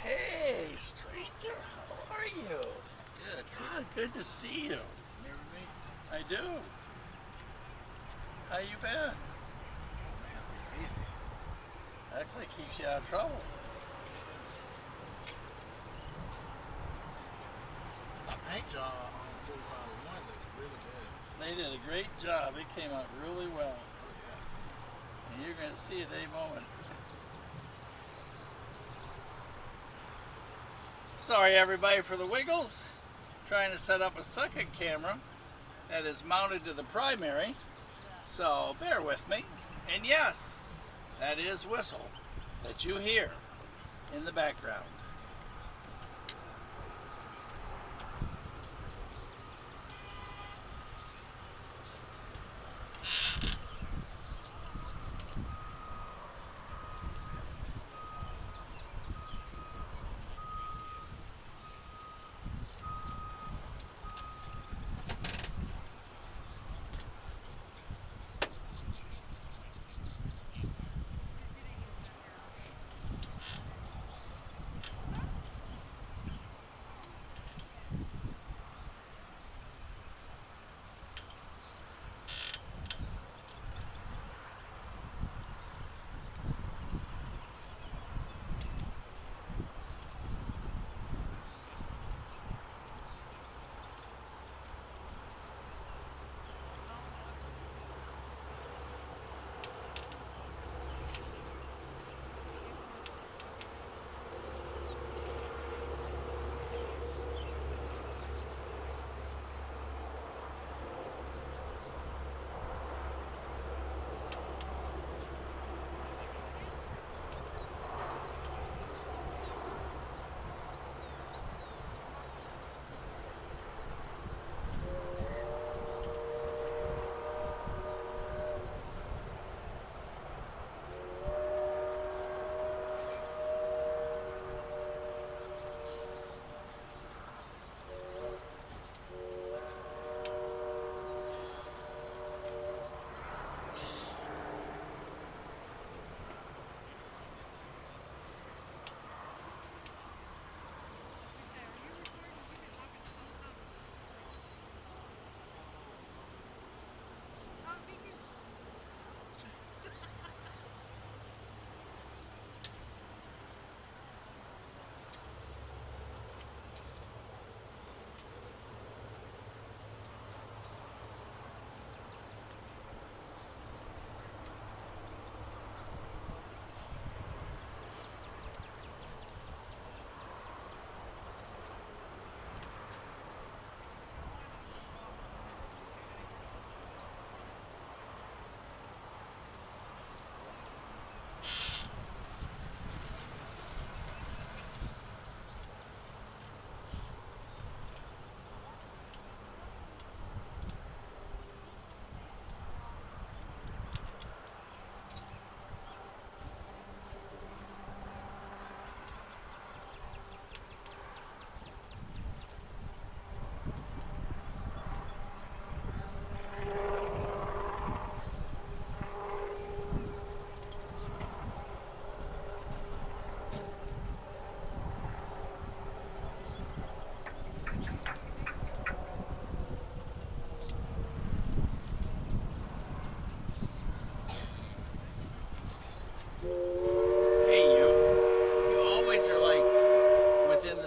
Hey, stranger, how are you? Good. God, good to see you. Remember me? I do. How you been? Oh man, pretty busy. Actually keeps you out of trouble. That paint job on 4501 looks really good. They did a great job. It came out really well. Oh yeah. And you're going to see it any moment. Sorry everybody for the wiggles. Trying to set up a second camera that is mounted to the primary. So bear with me. And yes, that is whistle that you hear in the background.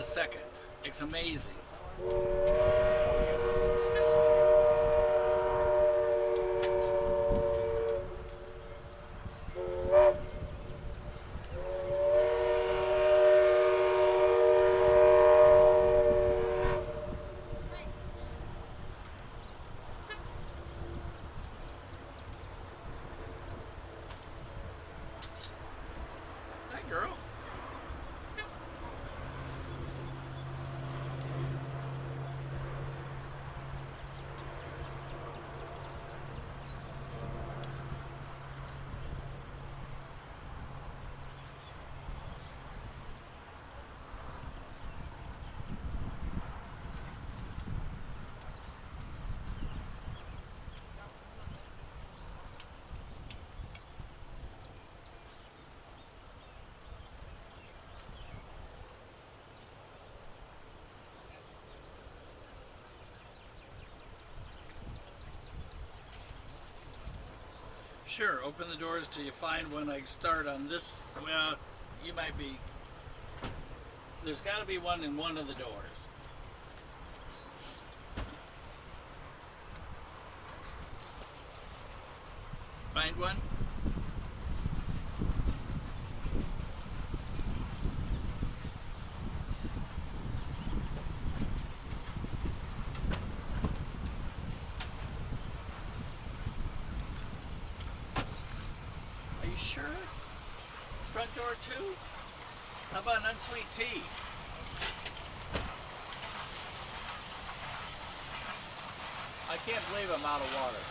Second. It's amazing. Sure, open the doors till you find when I start on this. Well, you might be. There's got to be one in one of the doors. Find one? Are you sure? Front door too? How about an unsweet tea? I can't believe I'm out of water.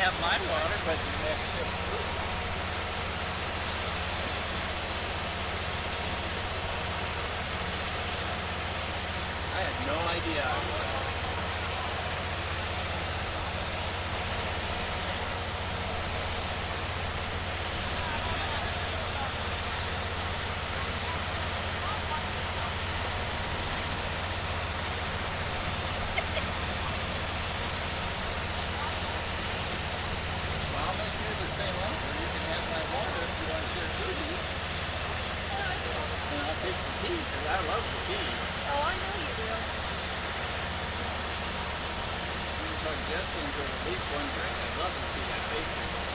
have my water, but I had no idea I was out. Jesse enjoyed at least one drink. I'd love to see that face again.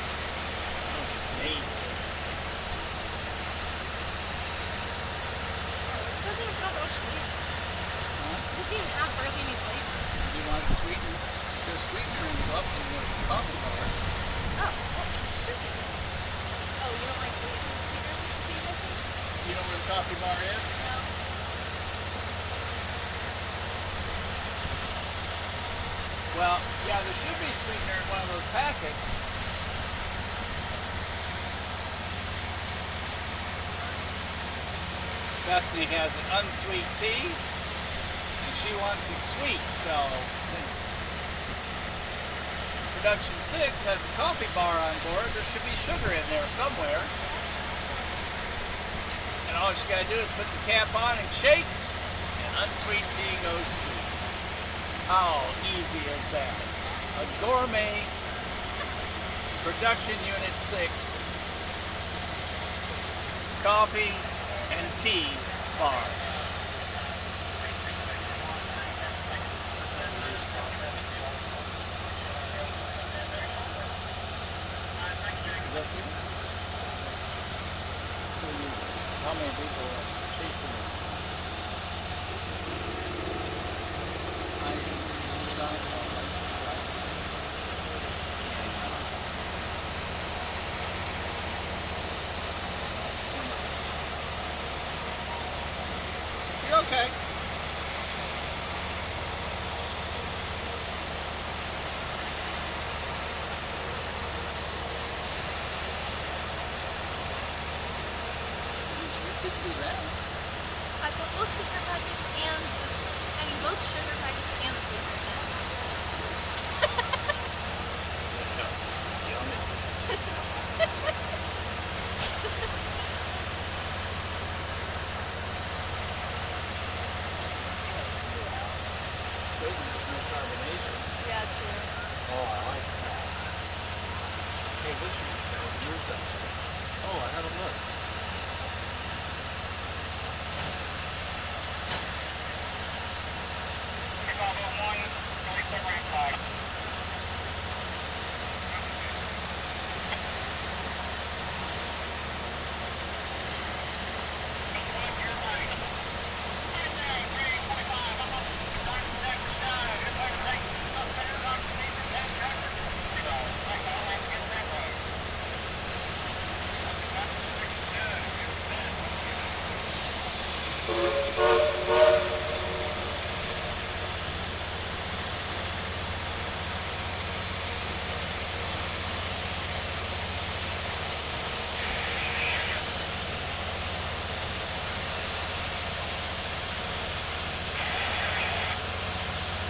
That was amazing. It doesn't even have much flavor. Huh? It doesn't even have hardly any flavor. You want it sweetened? There's sweetener in the coffee bar. Oh, that's interesting. Oh, you don't like sweeteners with the tea, I think? You know where the coffee bar is? No. Well, yeah, there should be sweetener in one of those packets. Bethany has an unsweet tea, and she wants it sweet. So, since Production 6 has a coffee bar on board, there should be sugar in there somewhere. And all you gotta do is put the cap on and shake, and unsweet tea goes sweet. How easy is that? A gourmet Production Unit 6 coffee and tea bar. How many people are chasing it? I'm shocked how much You're okay. Do that. I put both sweetener packets and this, both sugar packets and the sweetener packet. Yummy. Sweetener, there's no carbonation. Yeah, true. Oh, I like that. Hey, this should be yours actually. Oh, I haven't looked.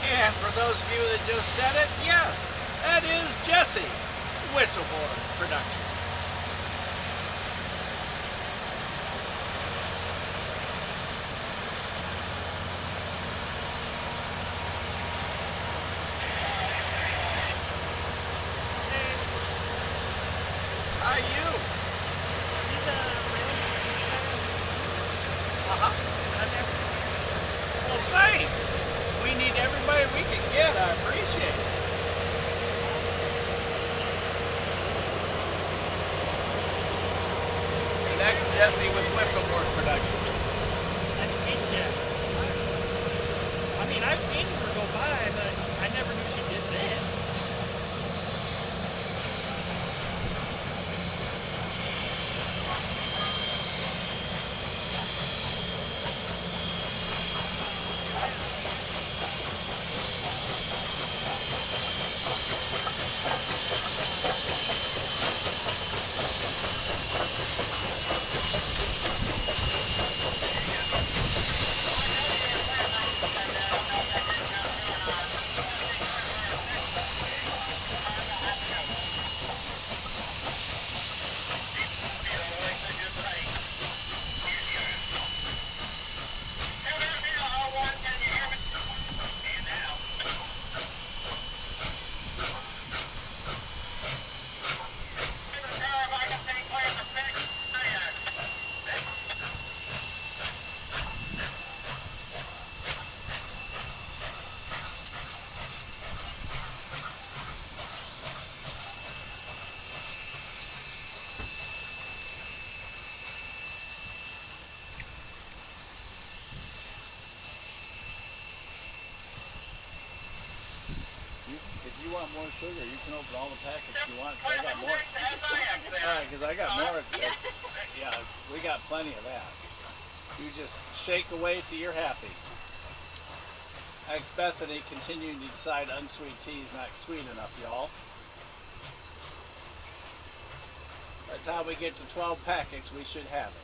And for those of you that just said it, yes, that is Jesse, Whistleboard Productions. How are you? Well, thanks. We need everybody we can get. I appreciate it. Next, Jesse with Whistleboard Productions. That's me, yeah. I mean, I've seen her go by, but I never knew she did this. more sugar. You can open all the packets you want. 'Cause I got more. I just opened this All right, because I got more. Yeah. Yeah, we got plenty of that. You just shake away till you're happy. Ex-Bethany continuing to decide unsweet tea's not sweet enough, y'all. By the time we get to 12 packets, we should have it.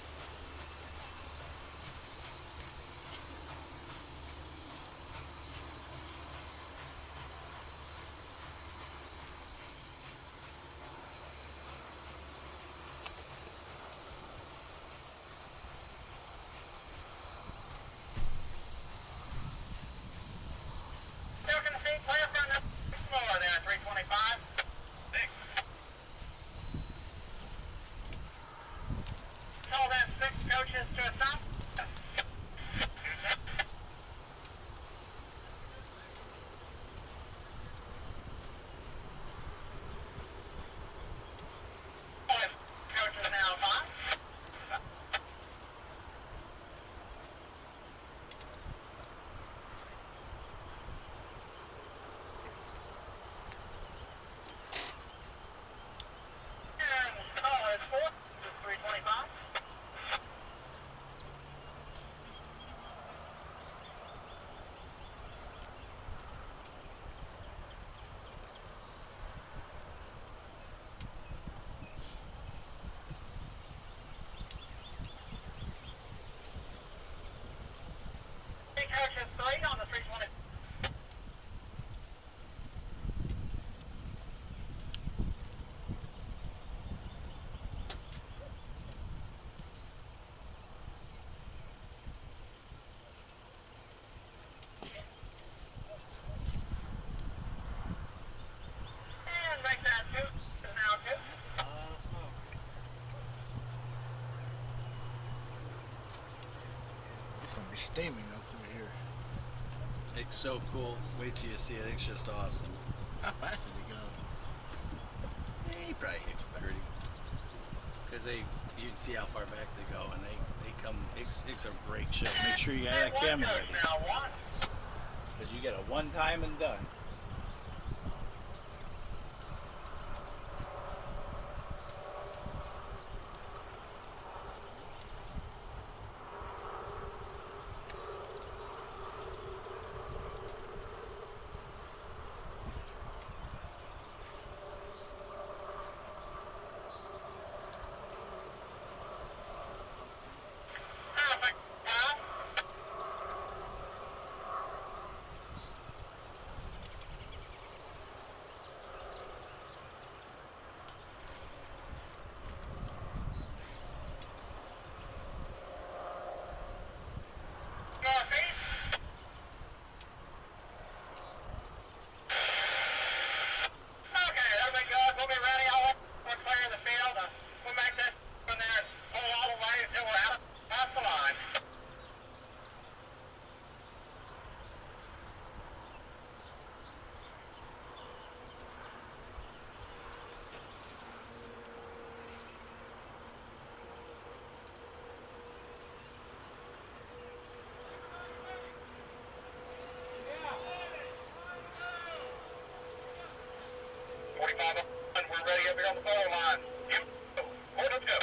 Excursion 3 on the 320. And make that 2 is now 2. It's gonna be steaming up through here. It's so cool. Wait till you see it. It's just awesome. How fast does it go? He probably hits 30. Because you can see how far back they go, and they come. It's a great show. Make sure you got that camera ready. Now 1. Because you get a one time and done. Perfect. Northeast. Okay, that'll be good. We'll be ready. We're clearing the field. We'll make this from there and pull all the way until we're out past the line. And we're ready up here on the photo line. Hold up, go.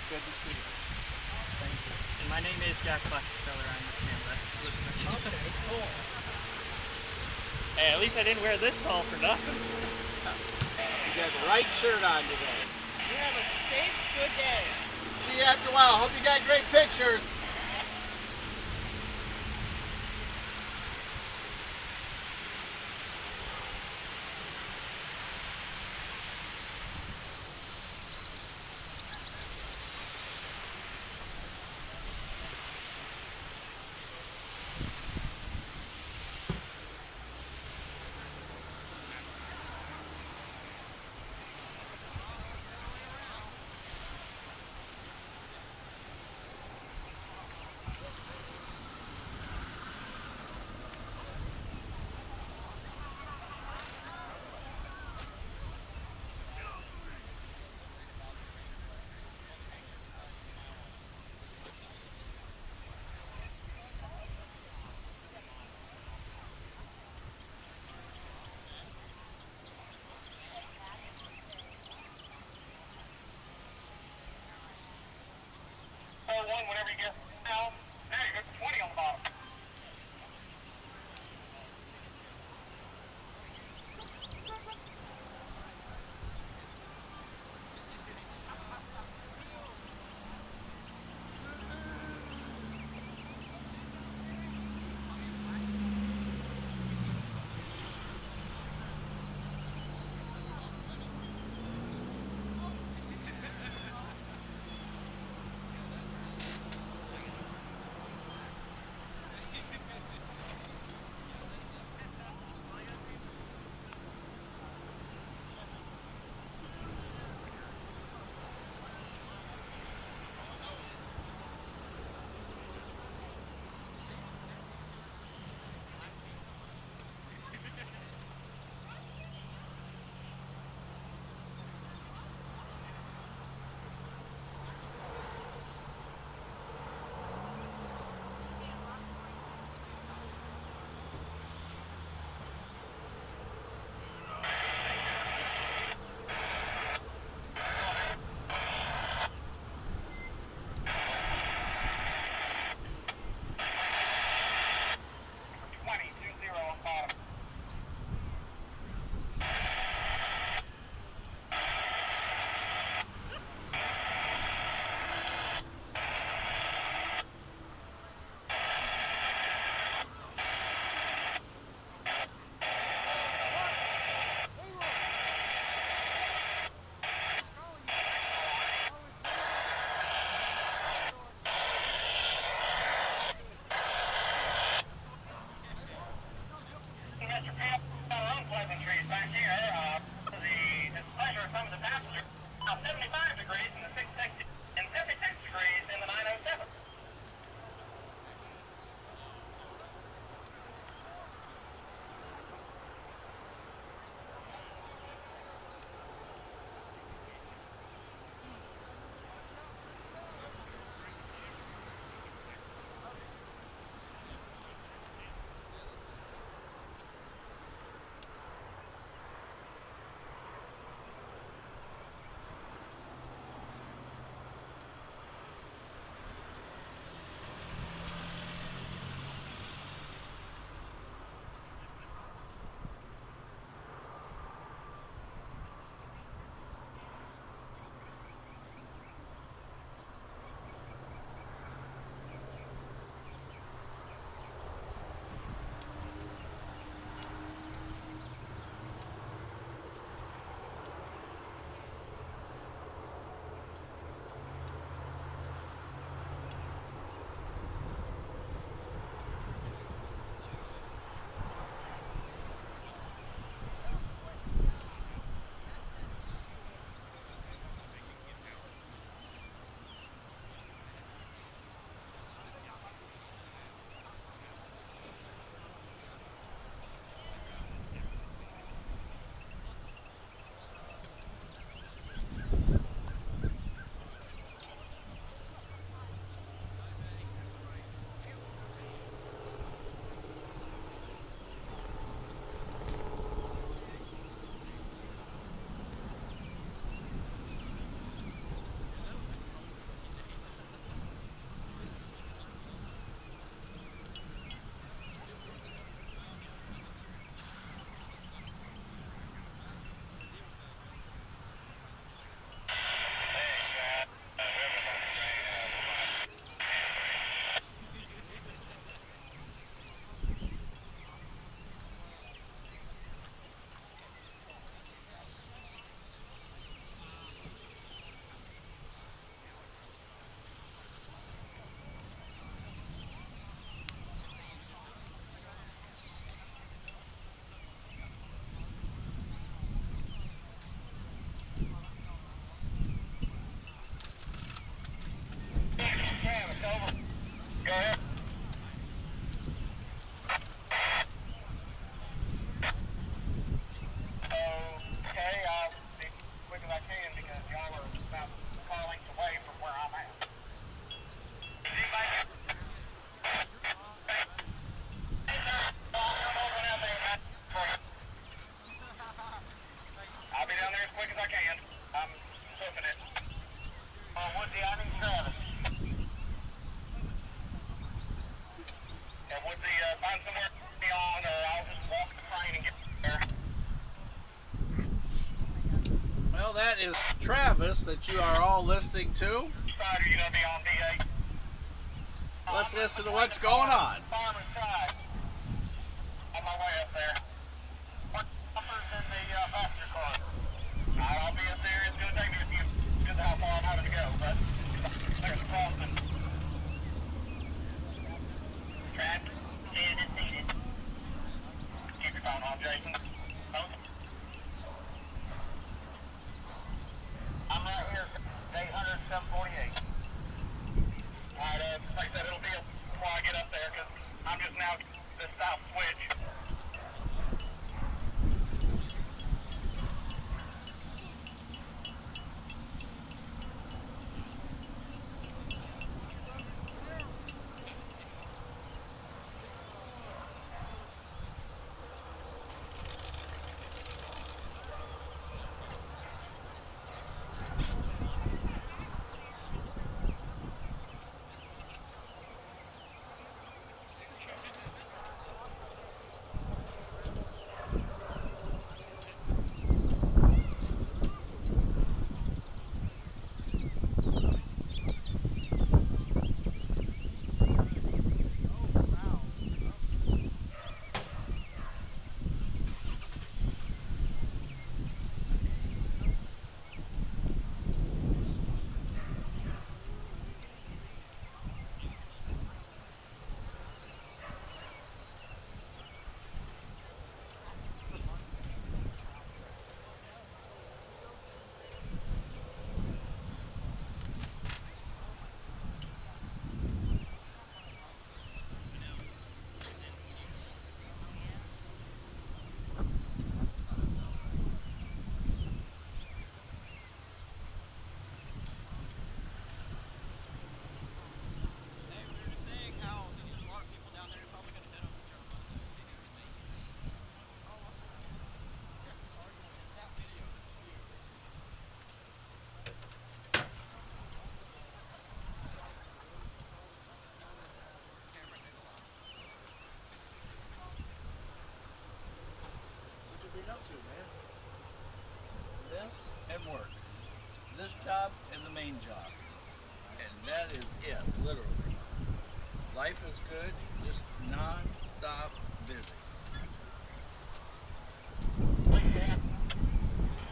Good to see you. Thank you. And my name is Jack Flexfeller. I'm with camera. Okay, cool. Hey, at least I didn't wear this all for nothing. You got the right shirt on today. You have a safe, good day. See you after a while. Hope you got great pictures. Whenever you get down, now you got 20 on the bottom. find somewhere to be on, or I'll just walk the train and get there. Well, that is Travis that you are all listening to. Side, are you gonna be on D8? Let's listen to what's going on. Farmer's side. On my way up there. Offers in the passenger car. I'll be up there. It's gonna take me a few, because of how far I'm having to go, but there's a crossing. Track, seated and seated. Keep your phone on, Jason. I'm right here, 800, 748. Alright, like I said, it'll be before I get up there, because I'm just now the south switch. This and work. This job and the main job. And that is it, literally. Life is good, just non-stop busy.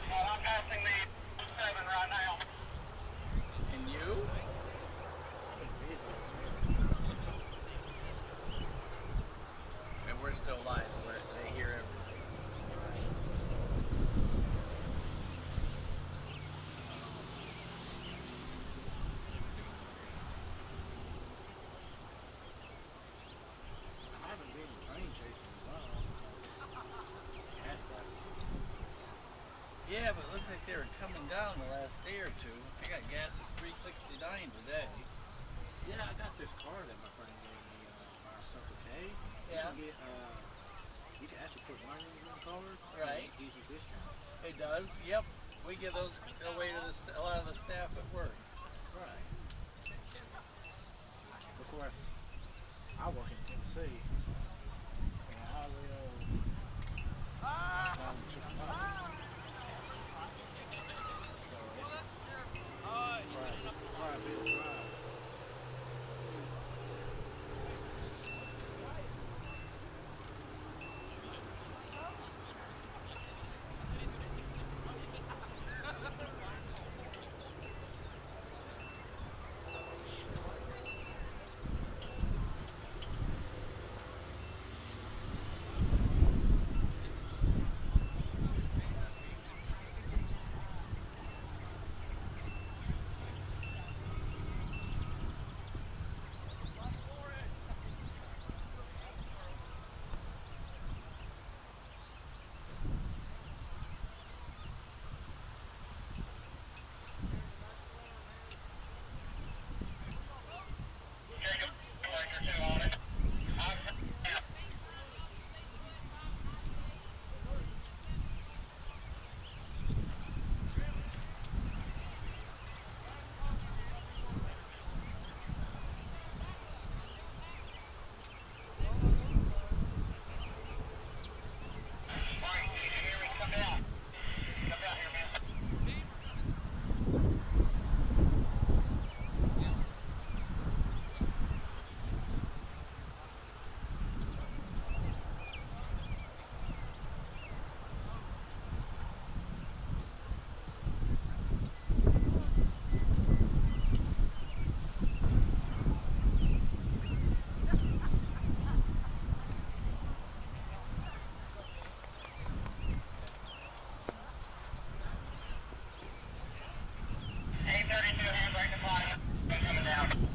Well, I'm passing the 7 right now. And you? And we're still live, so they hear everything. Yeah, but it looks like they were coming down the last day or two. I got gas at 369 today. Yeah, I got this car that my friend gave me, our Circle K. Yeah. You can actually put money in the card. Right. And it gives you discounts. It does, yep. We give those away to a lot of the staff at work. Right. Of course, I work in Tennessee. And I live down in Chicago. So it's quite a bit of drive. 32, hands right to climb. I'm coming down.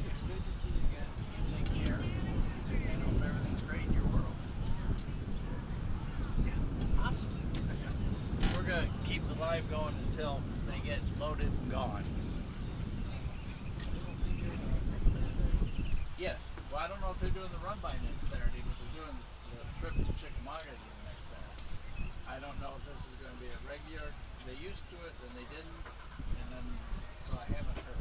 It's good to see you again. You take care. I hope everything's great in your world. Yeah, awesome. We're going to keep the live going until they get loaded and gone. Yes. Well, I don't know if they're doing the run by next Saturday, but they're doing the trip to Chickamauga next Saturday. I don't know if this is going to be a regular. They used to it, then they didn't, and then so I haven't heard.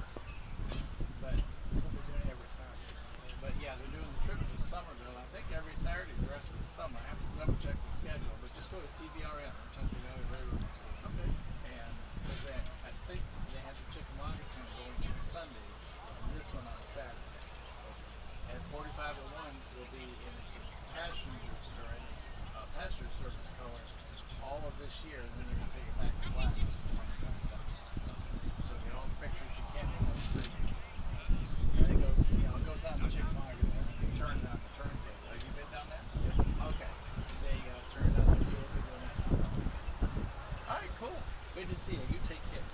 But yeah, they're doing the trip to Summerville. I think every Saturday the rest of the summer. I have to double check the schedule, but just go to TVRM, Chelsea Valley Railroad Museum. Okay. And I think they have the Chickamauga kind of going on Sundays, and this one on Saturdays. At 4501 will be in its passengers or in its passenger service colors all of this year, and then they're going to take it back to black in 2027. So get all the pictures you can in the street. And it goes, it goes down to Chickamauga there, and they turn it on the turntable. Have you been down there? Yeah. Okay. They turn it on there, so we'll be doing that this summer. All right, cool. Good to see you. You take care.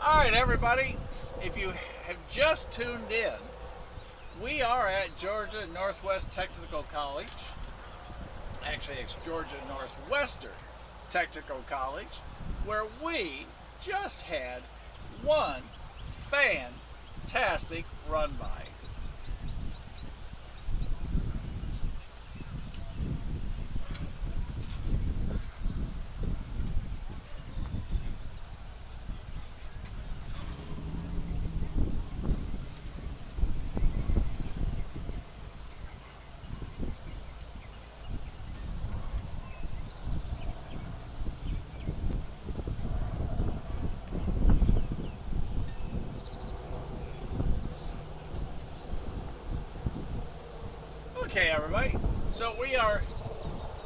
All right, everybody. If you have just tuned in, we are at Georgia Northwest Technical College. Actually, it's Georgia Northwestern Technical College, where we just had one fantastic run by. Okay, everybody, so we are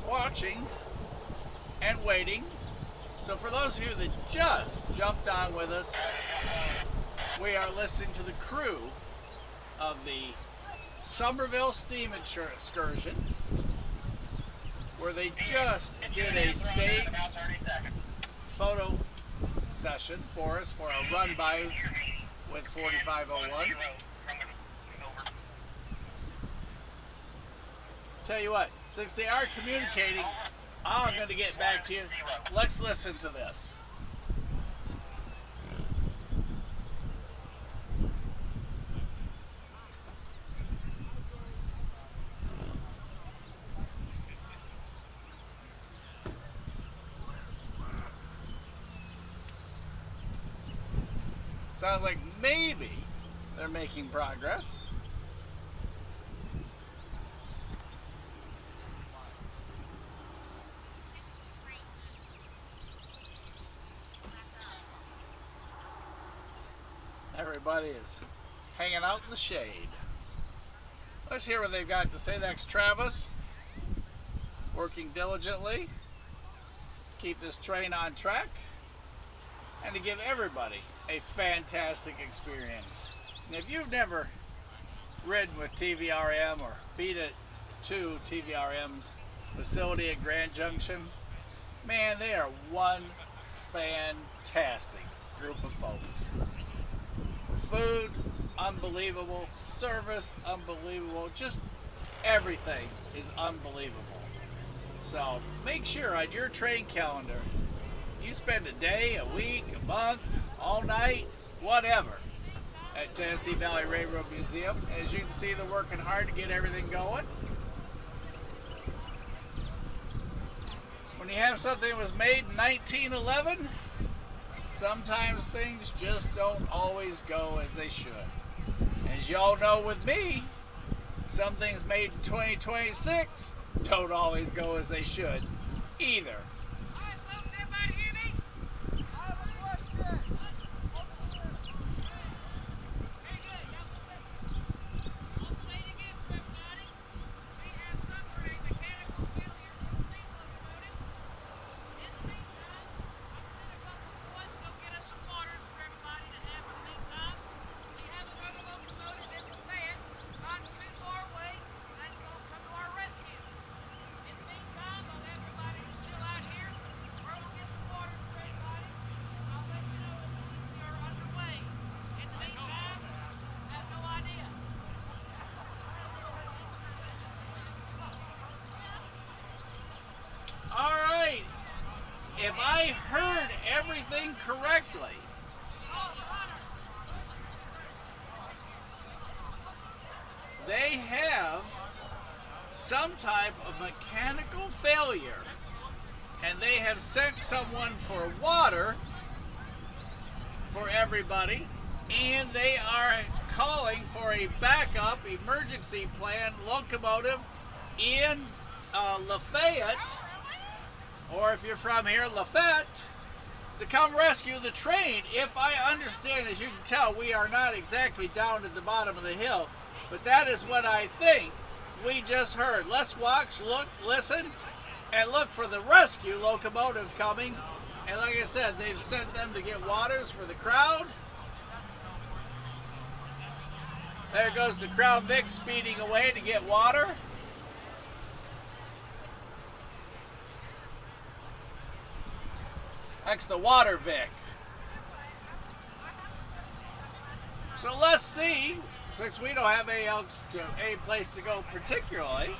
watching and waiting. So for those of you that just jumped on with us, we are listening to the crew of the Summerville Steam Excursion, where they just did a staged photo session for us for a run by with 4501. Tell you what, since they are communicating, I'm going to get back to you. Let's listen to this. Sounds like maybe they're making progress. Everybody is hanging out in the shade. Let's hear what they've got to say. That's Travis, working diligently to keep this train on track and to give everybody a fantastic experience. And if you've never ridden with TVRM or been to TVRM's facility at Grand Junction, man, they are one fantastic group of folks. Food, unbelievable. Service, unbelievable. Just everything is unbelievable. So make sure on your train calendar, you spend a day, a week, a month, all night, whatever, at Tennessee Valley Railroad Museum. As you can see, they're working hard to get everything going. When you have something that was made in 1911, sometimes things just don't always go as they should. As y'all know with me, some things made in 2026 don't always go as they should either. Alright folks, everybody hear me? Very good. I'll say it again for everybody. We have suffered a mechanical failure from the steam locomotive. In the meantime, I'm sending a couple of boys to go get us some water for everybody to have in the meantime. We have another locomotive in the pad, not too far away, that's going to come to our rescue. In the meantime, I'll have everybody just chill out here. We're going to get some water for everybody. I'll let you know as we are underway. In the meantime, I have no idea. All right, if I heard everything correctly, they have some type of mechanical failure and they have sent someone for water for everybody, and they are calling for a backup emergency plan locomotive in Lafayette, or if you're from here, Lafayette, to come rescue the train. If I understand, as you can tell, we are not exactly down at the bottom of the hill, but that is what I think we just heard. Let's watch, look, listen, and look for the rescue locomotive coming. And like I said, they've sent them to get waters for the crowd. There goes the Crown Vic speeding away to get water. That's the Water Vic. So let's see, since we don't have any place to go particularly,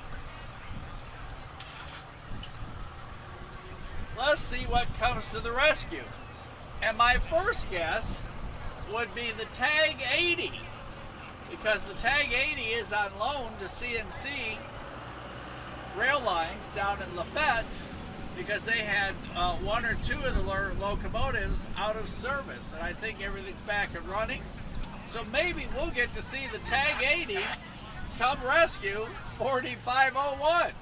let's see what comes to the rescue. And my first guess would be the TAG 80, because the TAG 80 is on loan to CNC Rail Lines down in Lafayette, because they had one or two of the locomotives out of service, and I think everything's back and running. So maybe we'll get to see the TAG 80 come rescue 4501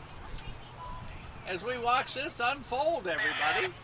as we watch this unfold, everybody.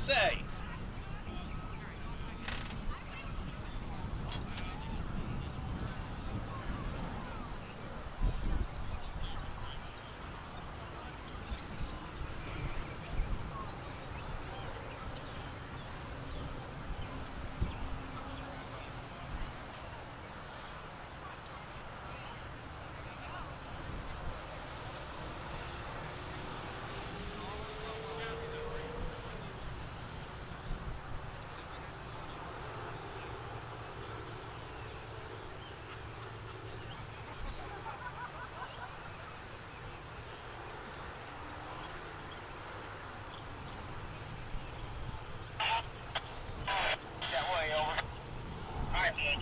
say?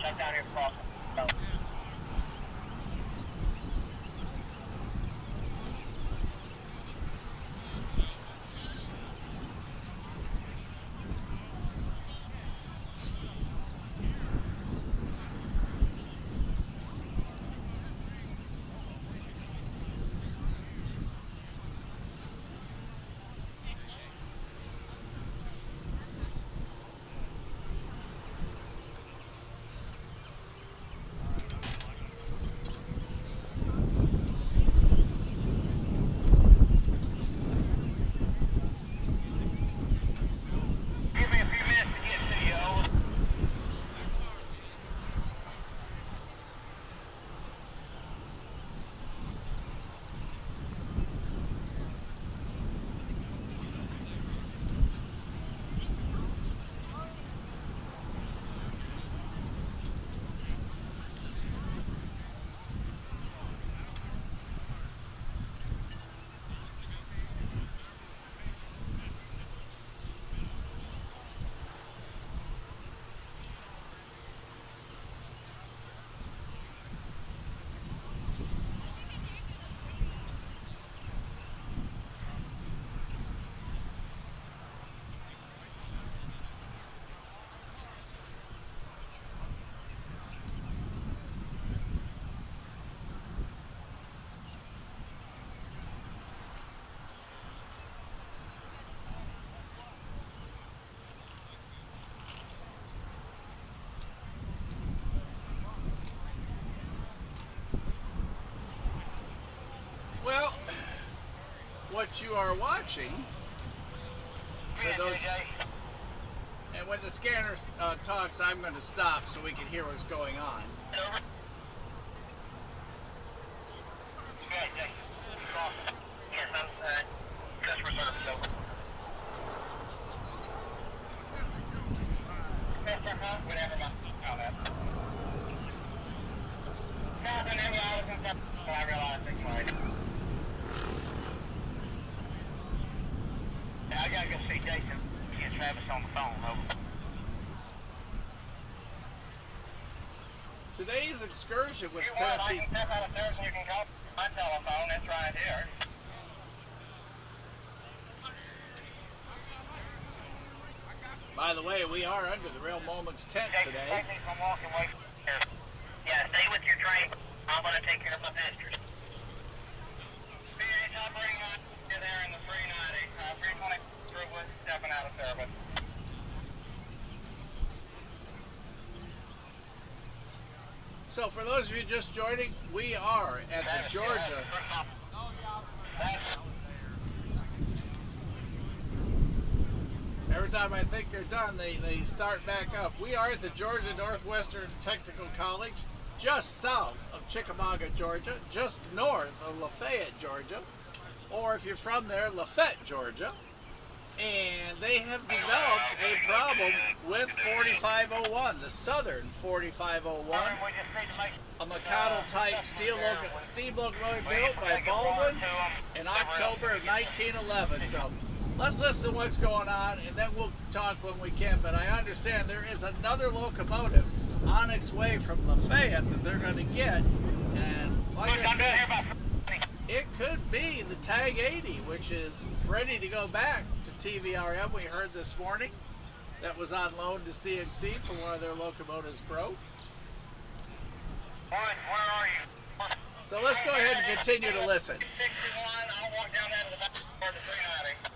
Check down here for Well, what you are watching, for those, and when the scanner talks, I'm going to stop so we can hear what's going on. Yes, I'm customer service over. Whatever, I realized it's like, yeah, I gotta go see Jason. Get Travis on the phone, over. Today's excursion with You want, I Tennessee. can step out upstairs and you can call my telephone, it's right here. By the way, we are under the Real Moments tent Jason, today. save me from walking away from here. Yeah, stay with your train. I'm gonna take care of my passengers. PH, I'll bring you there in the 390. 320 through with stepping out of service. So for those of you just joining, we are at the Georgia. Every time I think they're done, they start back up. We are at the Georgia Northwestern Technical College, just south of Chickamauga, Georgia, just north of Lafayette, Georgia, or if you're from there, Lafayette, Georgia. And they have developed a problem with 4501, the Southern 4501, a Mikado-type steam locomotive built by Baldwin in October of 1911. So let's listen to what's going on, and then we'll talk when we can. But I understand there is another locomotive on its way from Lafayette that they're going to get, and like I said, it could be the TAG 80, which is ready to go back to TVRM. We heard this morning that was on loan to CNC for one of their locomotives broke. Where are you? So let's go ahead and continue to listen. 61, I'll walk down that to the back door of the 390.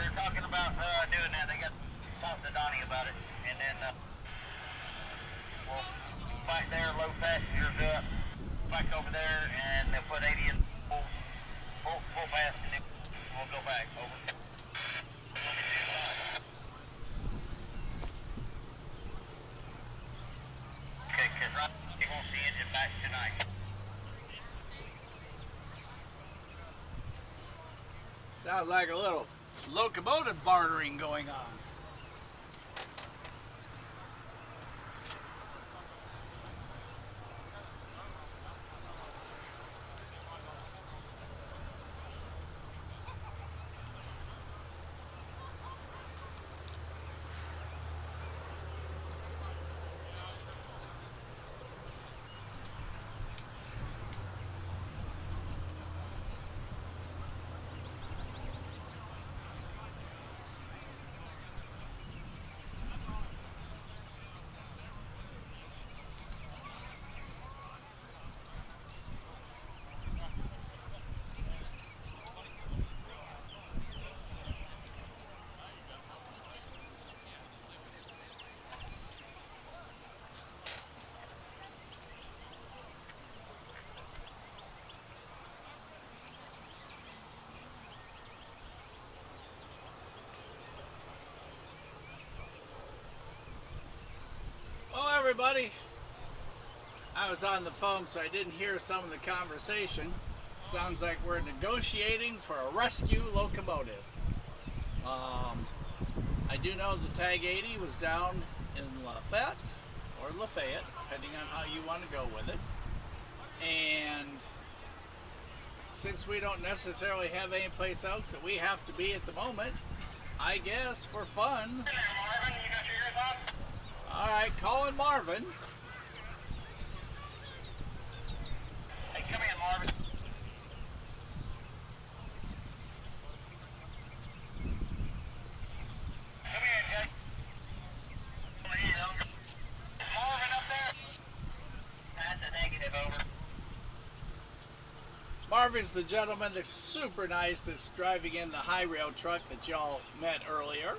they're talking about doing that. They got to talk to Donnie about it. And then we'll back there, load passengers up, back over there, and they'll put 80 in full fast, and then we'll go back. Over. Okay, because he wants the engine back tonight. Sounds like a little locomotive bartering going on. Everybody, I was on the phone, so I didn't hear some of the conversation. Sounds like we're negotiating for a rescue locomotive. I do know the TAG 80 was down in Lafayette or Lafayette, depending on how you want to go with it. And since we don't necessarily have any place else that we have to be at the moment, I guess for fun. Marvin, you got your ears on? All right, calling Marvin. Hey, come in, Marvin. Come in, Jake. Marvin up there? That's a negative, over. Marvin's the gentleman that's super nice that's driving in the high rail truck that y'all met earlier.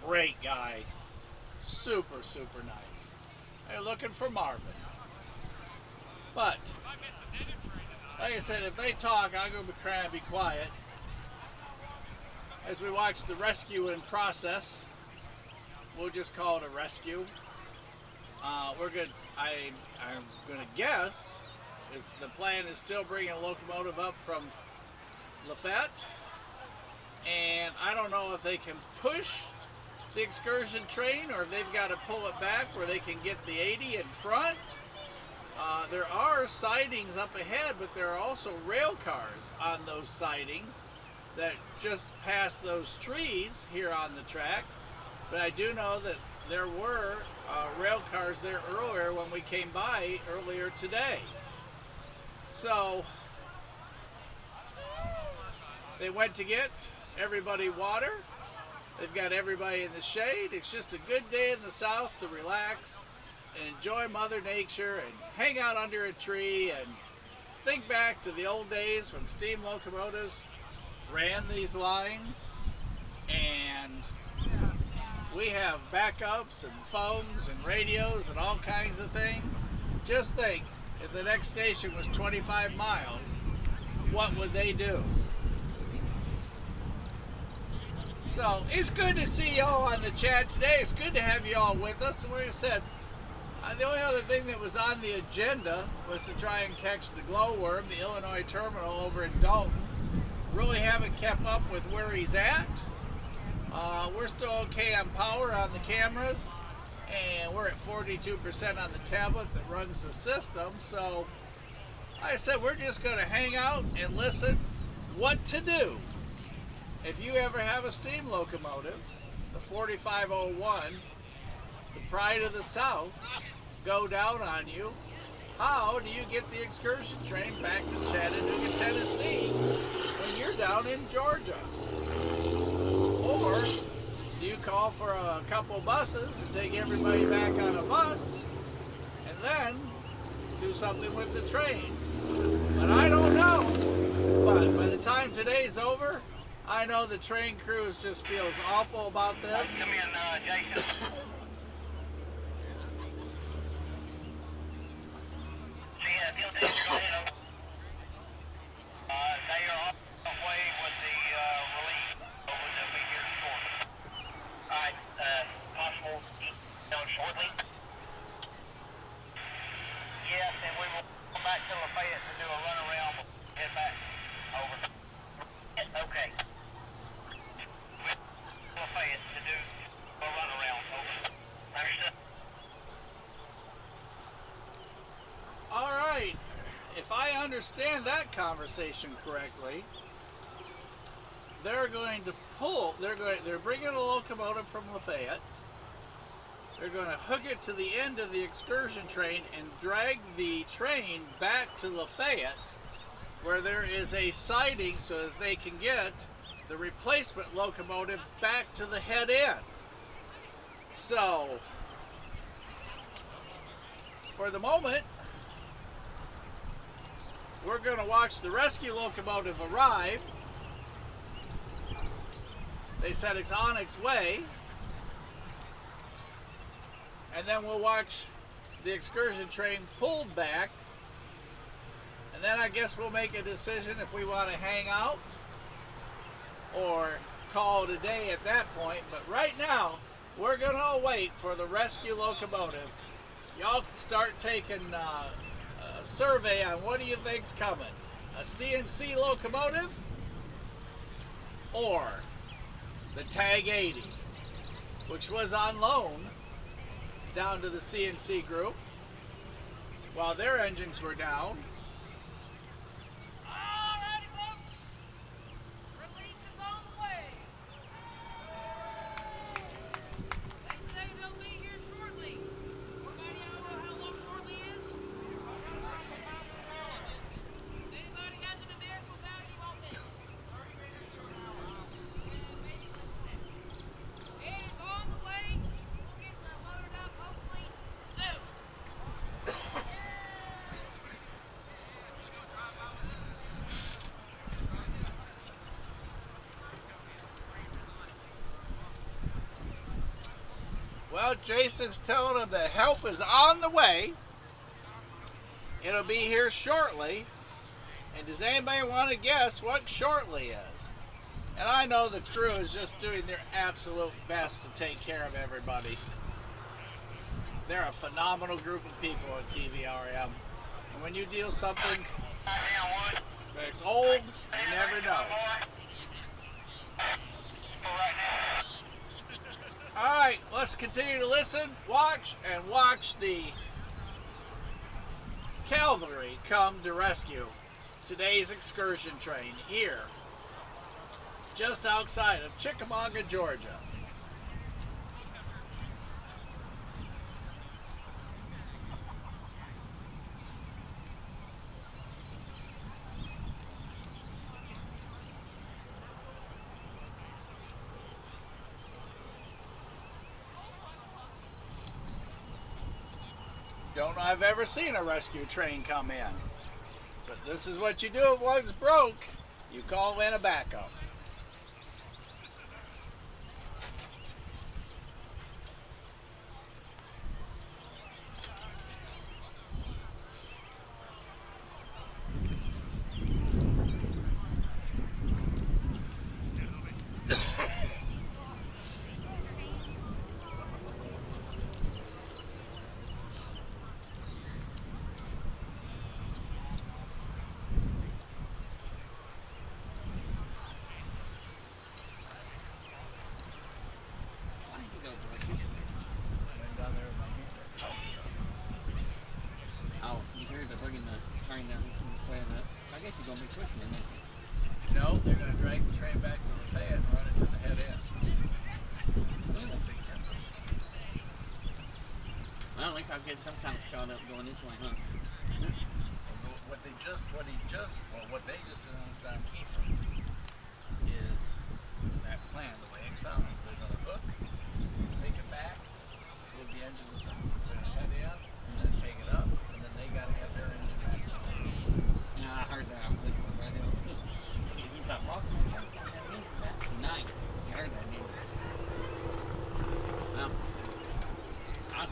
Great guy. Super, super nice. They're looking for Marvin. But, like I said, if they talk, I'm going to try and be quiet. As we watch the rescue in process, we'll just call it a rescue. I'm going to guess the plan is still bringing a locomotive up from Lafayette. And I don't know if they can push the excursion train or if they've got to pull it back where they can get the 80 in front. There are sidings up ahead, but there are also rail cars on those sidings that just pass those trees here on the track. But I do know that there were rail cars there earlier when we came by earlier today. So they went to get everybody water. They've got everybody in the shade. It's just a good day in the South to relax and enjoy Mother Nature and hang out under a tree and think back to the old days when steam locomotives ran these lines, and we have backups and phones and radios and all kinds of things. Just think, if the next station was 25 miles, what would they do? So it's good to see y'all on the chat today. It's good to have you all with us. And like I said, the only other thing that was on the agenda was to try and catch the glowworm, the Illinois terminal over in Dalton. Really haven't kept up with where he's at. We're still okay on power on the cameras, and we're at 42% on the tablet that runs the system. So like I said, we're just going to hang out and listen what to do if you ever have a steam locomotive, the 4501, the pride of the South, go down on you. How do you get the excursion train back to Chattanooga, Tennessee when you're down in Georgia? Or do you call for a couple buses and take everybody back on a bus and then do something with the train? But I don't know. But by the time today's over, I know the train crews just feels awful about this. Come in, Jason. See, the other thing you're going to hit them. They are on the way with the relief. Over, they'll be here shortly. Alright, possible down shortly. Yes, and we will come back to Lafayette to do a run around. Head back. Over. Okay. Lafayette to do a run around. Over. Understood. All right. If I understand that conversation correctly, they're going to pull. They're bringing a locomotive from Lafayette. They're going to hook it to the end of the excursion train and drag the train back to Lafayette, where there is a siding so that they can get the replacement locomotive back to the head end. So, for the moment, we're going to watch the rescue locomotive arrive. They said it's on its way. And then we'll watch the excursion train pulled back. And then I guess we'll make a decision if we want to hang out or call it a day at that point. But right now, we're going to wait for the rescue locomotive. Y'all can start taking a survey on what do you think's coming. A CNC locomotive or the TAG 80, which was on loan down to the CNC group while their engines were down. Alrighty, folks. Release is on the way. They say they'll be here shortly. Anybody know how long shortly is? Anybody has a numerical value on this? Maybe less than that. It is on the way. We'll get loaded up hopefully soon. Well, Jason's telling them that help is on the way. It'll be here shortly. And does anybody want to guess what shortly is? And I know the crew is just doing their absolute best to take care of everybody. They're a phenomenal group of people at TVRM. And when you deal something that's old, you never know. Alright, let's continue to listen, watch, and watch the cavalry come to rescue today's excursion train here, just outside of Chickamauga, Georgia. Don't know I've ever seen a rescue train come in. But this is what you do if one's broke. You call in a backup. No, they're going to drag the train back to Lafayette and run it to the head end. Well, at least I'll get some kind of shot up going this way, huh? What they just announced on Keeper is that plan, the way it sounds. They're going to hook, take it back, move the engine with the head end, and then take it up, and then they got to have their engine back. Yeah, I heard that. I was listening to the radio. You got walking or something?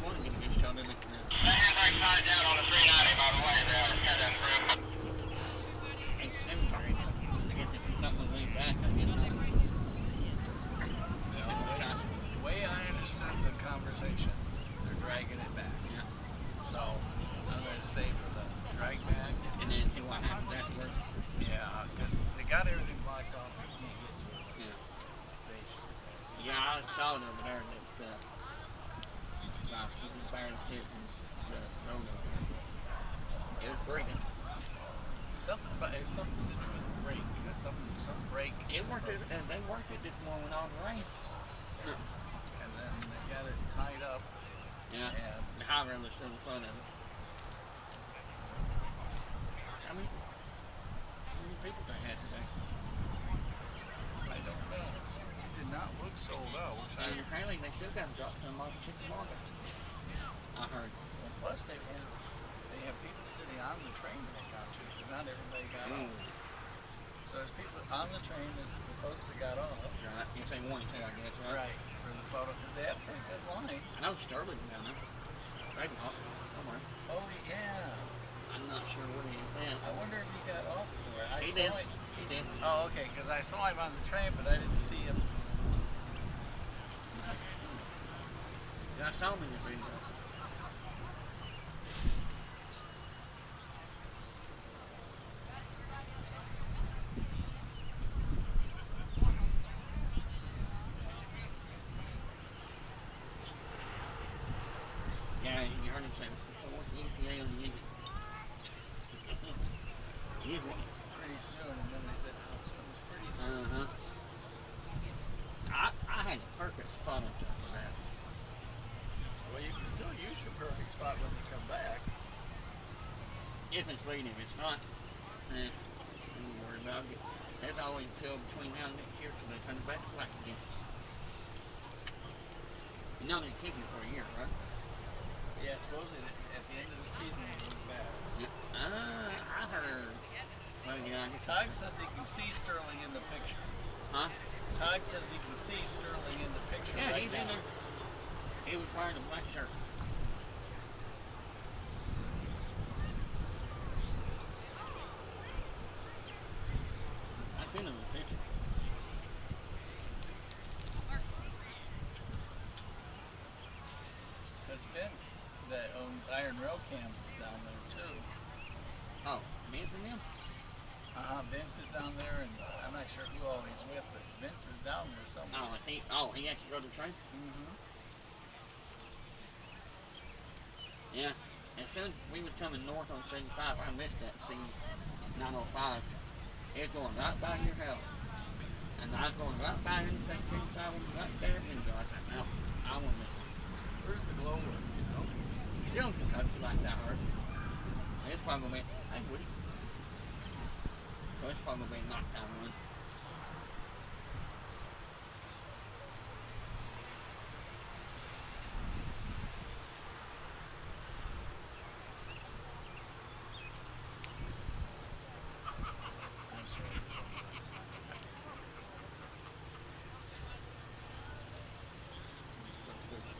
want to get shot in it. The handbrake side's out on the 390, by the way, there. Cut that through. It's cemetery. I guess if it's not going to lean back, I guess not. The way I understood the conversation, they're dragging it back. Yeah. So I'm going to stay for the drag back. And then see what happens afterwards. Yeah, because they got everything blocked off. You can't get to it. Yeah. The station. So. Yeah, I saw it over there that wow, you can barely see it from the road over there. It was breaking. Something about it's something to do with the brake. Some brake. It worked it, and they worked it this morning with all the rain. And then they got it tied up. Yeah. And The high rail is still in front of it. How many people they had today? I don't know. It did not look sold out. Which And apparently they still got dropped some off the chicken market. I heard. Well, plus they have people sitting on the train they got to, because not everybody got off. So there's people on the train, there's the folks that got off. Right. If they wanted to, I guess, right? Right, for the photo, because they had a pretty good line. I know Sterling down there. Right off somewhere. Oh yeah. I'm not sure where he is at. I wonder if he got off for it. He did. He did. Oh, okay, because I saw him on the train, but I didn't see him. I saw him in the video. Yeah, you heard him say, so what's the EPA on the engine? Pretty soon, and then they said, oh, so it was pretty soon. Uh-huh. I had a perfect spot up there for that. Well, you can still use your perfect spot when you come back. If it's leading, if it's not, don't worry about it. That's always until between now and next year till they turn it back to black again. You know they're keeping it for a year, right? Yeah, supposedly at the end of the season it goes back. Yeah. I heard. Well, yeah, I guess. Tog says he can see Sterling in the picture. Huh? Tog says he can see Sterling in the picture. Yeah, right he's in now. there. He was wearing a black shirt. I seen him in the picture. Because Vince, that owns Iron Rail Cams, is down there too. Oh, man from him? Vince is down there, and I'm not sure who all he's with, but Vince is down there somewhere. Oh, he actually rode the train? Mm-hmm. Yeah. As soon as we was coming north on 75, I missed that C905. It was going right by your house. And I was going right by Interstate 75 when we got there, and I thought, no, I won't miss it. Where's the glow work, you know? Still in Kentucky, like I heard. It's probably going to be, hey, Woody. So it's probably going to be a knockdown run. I'm sorry. the phone's on silent.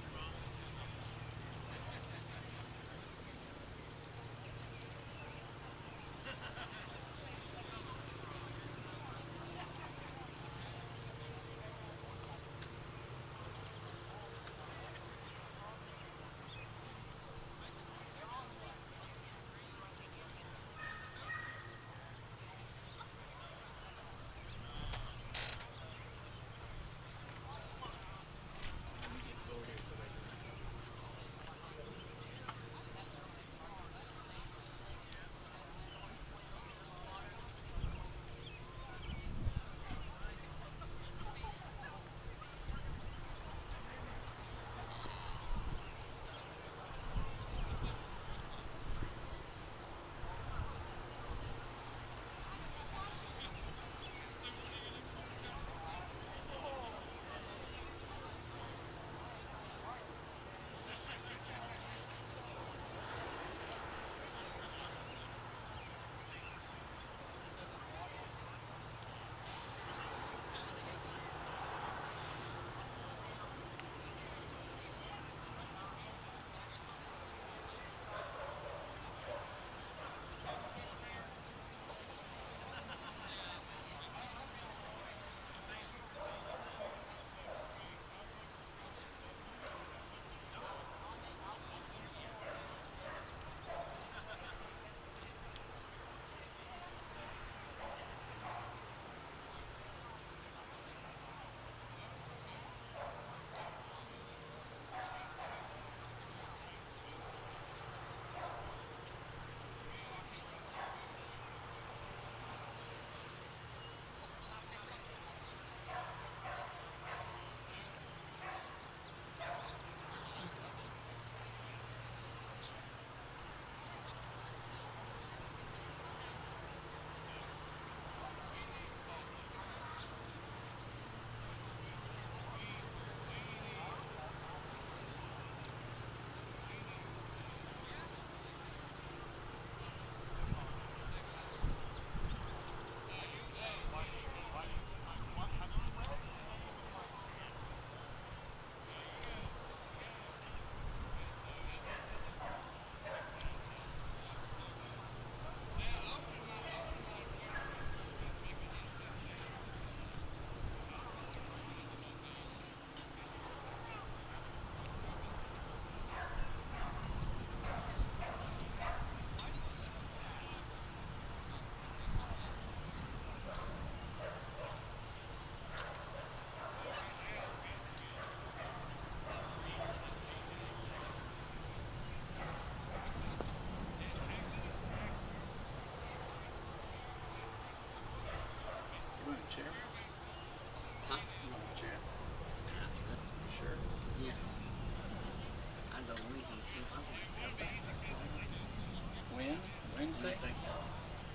Wednesday?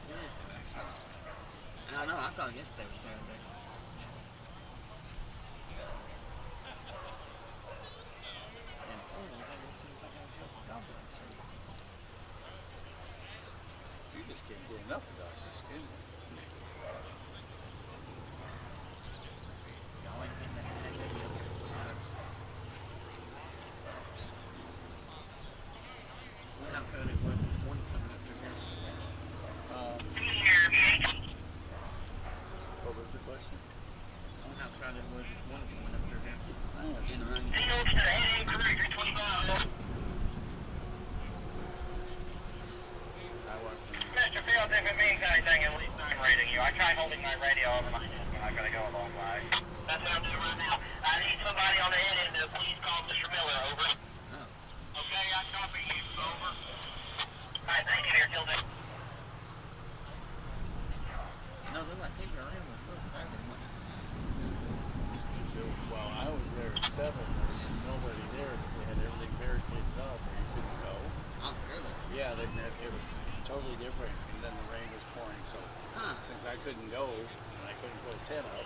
Yeah. That sounds good. I know, I thought yesterday was Saturday. And Florida, I think it seems like I was a double, so. You just can't get enough of doctors, can you? Y'all ain't getting that video. How crowded it was this morning coming up through here. What was the question? I wonder how crowded it was this morning coming up through here. I don't know. In the rain. I went from Mr. Fields, if it means anything, at least I'm rating you. I tried holding my radio over my head when I gotta go a long way. That's what I'm doing right now. I need somebody on the head end to please call Mr. Miller, over. Oh. Okay, I copy you, over. Alright, thank you, here, till then. No, look like TVRM was real crowded, wasn't it? well, I was there at 7. There was nobody there, but they had everything barricaded up or you couldn't go. Oh, really? Yeah, it was totally different, and then the rain was pouring, so since I couldn't go and I couldn't put a tent up,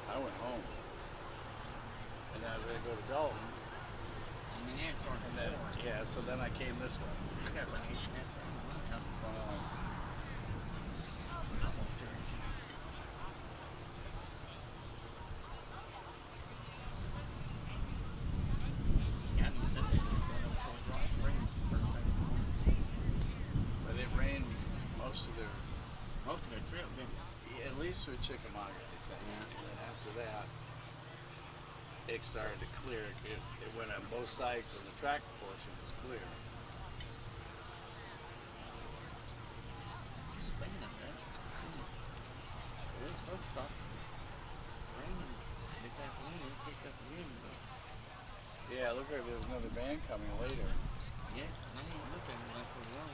I went home. And then I was going to go to Dalton, And then it started and then, pouring. yeah, so then I came this way. I got like 8 and a half rain in my house. Almost 2 inches. Yeah, I mean, some people just going up towards Rock Springs the first thing this morning. But it rained most of their, Most of their trip, didn't it? at least through Chickamauga, I think. Yeah. And then after that, it started to clear. It went on both sides, and the track portion was clear. Speaking of that, it was supposed to stop raining this afternoon. It picked up again, but Yeah, it looked like there was another band coming later. yeah, I didn't look at it last week long.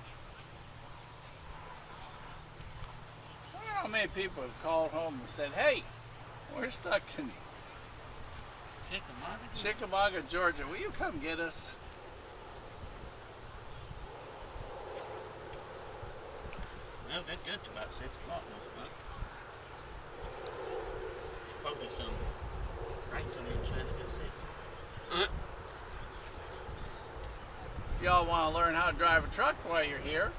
I don't know how many people have called home and said, hey, we're stuck in Chickamauga? Chickamauga, Georgia. Will you come get us? Well, that gets about 6 o'clock this month. Probably some rain coming in China at 6. If y'all want to learn how to drive a truck while you're here,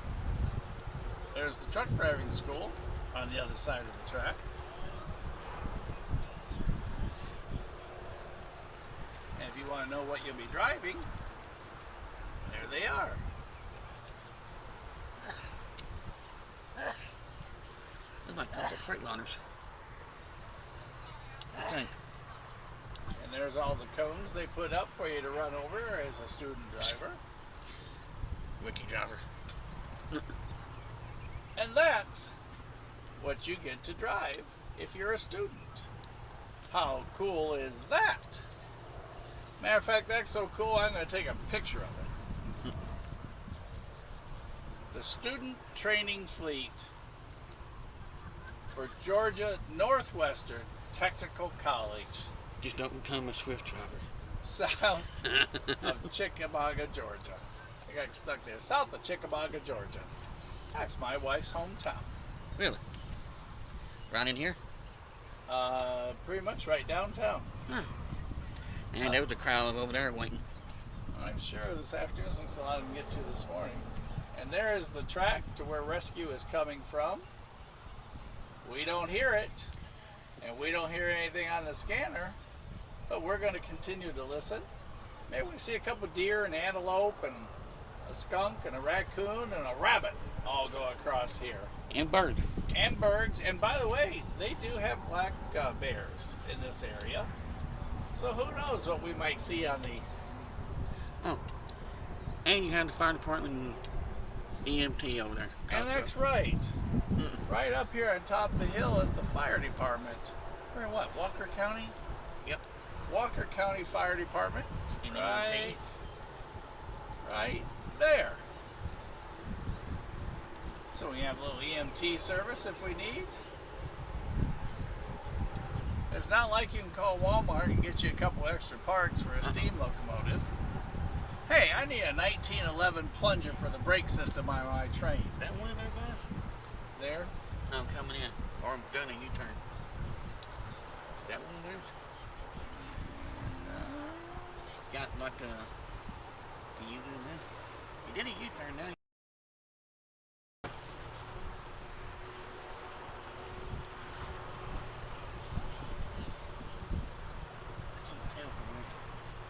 there's the truck driving school on the other side of the track. And if you want to know what you'll be driving, there they are. There's like a couple of Freightliners. Okay. And there's all the cones they put up for you to run over as a student driver. Wiki driver. And that's what you get to drive if you're a student. How cool is that? Matter of fact, that's so cool, I'm going to take a picture of it. The student training fleet for Georgia Northwestern Technical College, Just don't become a Swift driver. south of Chickamauga, Georgia. I got stuck there. South of Chickamauga, Georgia. That's my wife's hometown. Really? Right in here? Pretty much right downtown. Huh. And there was a crowd over there waiting. I'm sure this afternoon, since a lot of them get to this morning. And there is the track to where rescue is coming from. We don't hear it, and we don't hear anything on the scanner, but we're going to continue to listen. Maybe we can see a couple deer and antelope and a skunk and a raccoon and a rabbit all go across here. And birds. And birds. And by the way, they do have black bears in this area. So who knows what we might see on the... Oh. And you have the fire department and EMT over there. And that's right. Right up here on top of the hill is the fire department. We're in what, Walker County? Yep. Walker County Fire Department. And Right. Right there. So we have a little EMT service if we need. It's not like you can call Walmart and get you a couple extra parts for a steam locomotive. Hey, I need a 1911 plunger for the brake system on my train. That one of their guys? There? No, coming in. Or doing a U-turn. That one of theirs? Got like a... Can you do that? He did a U-turn now.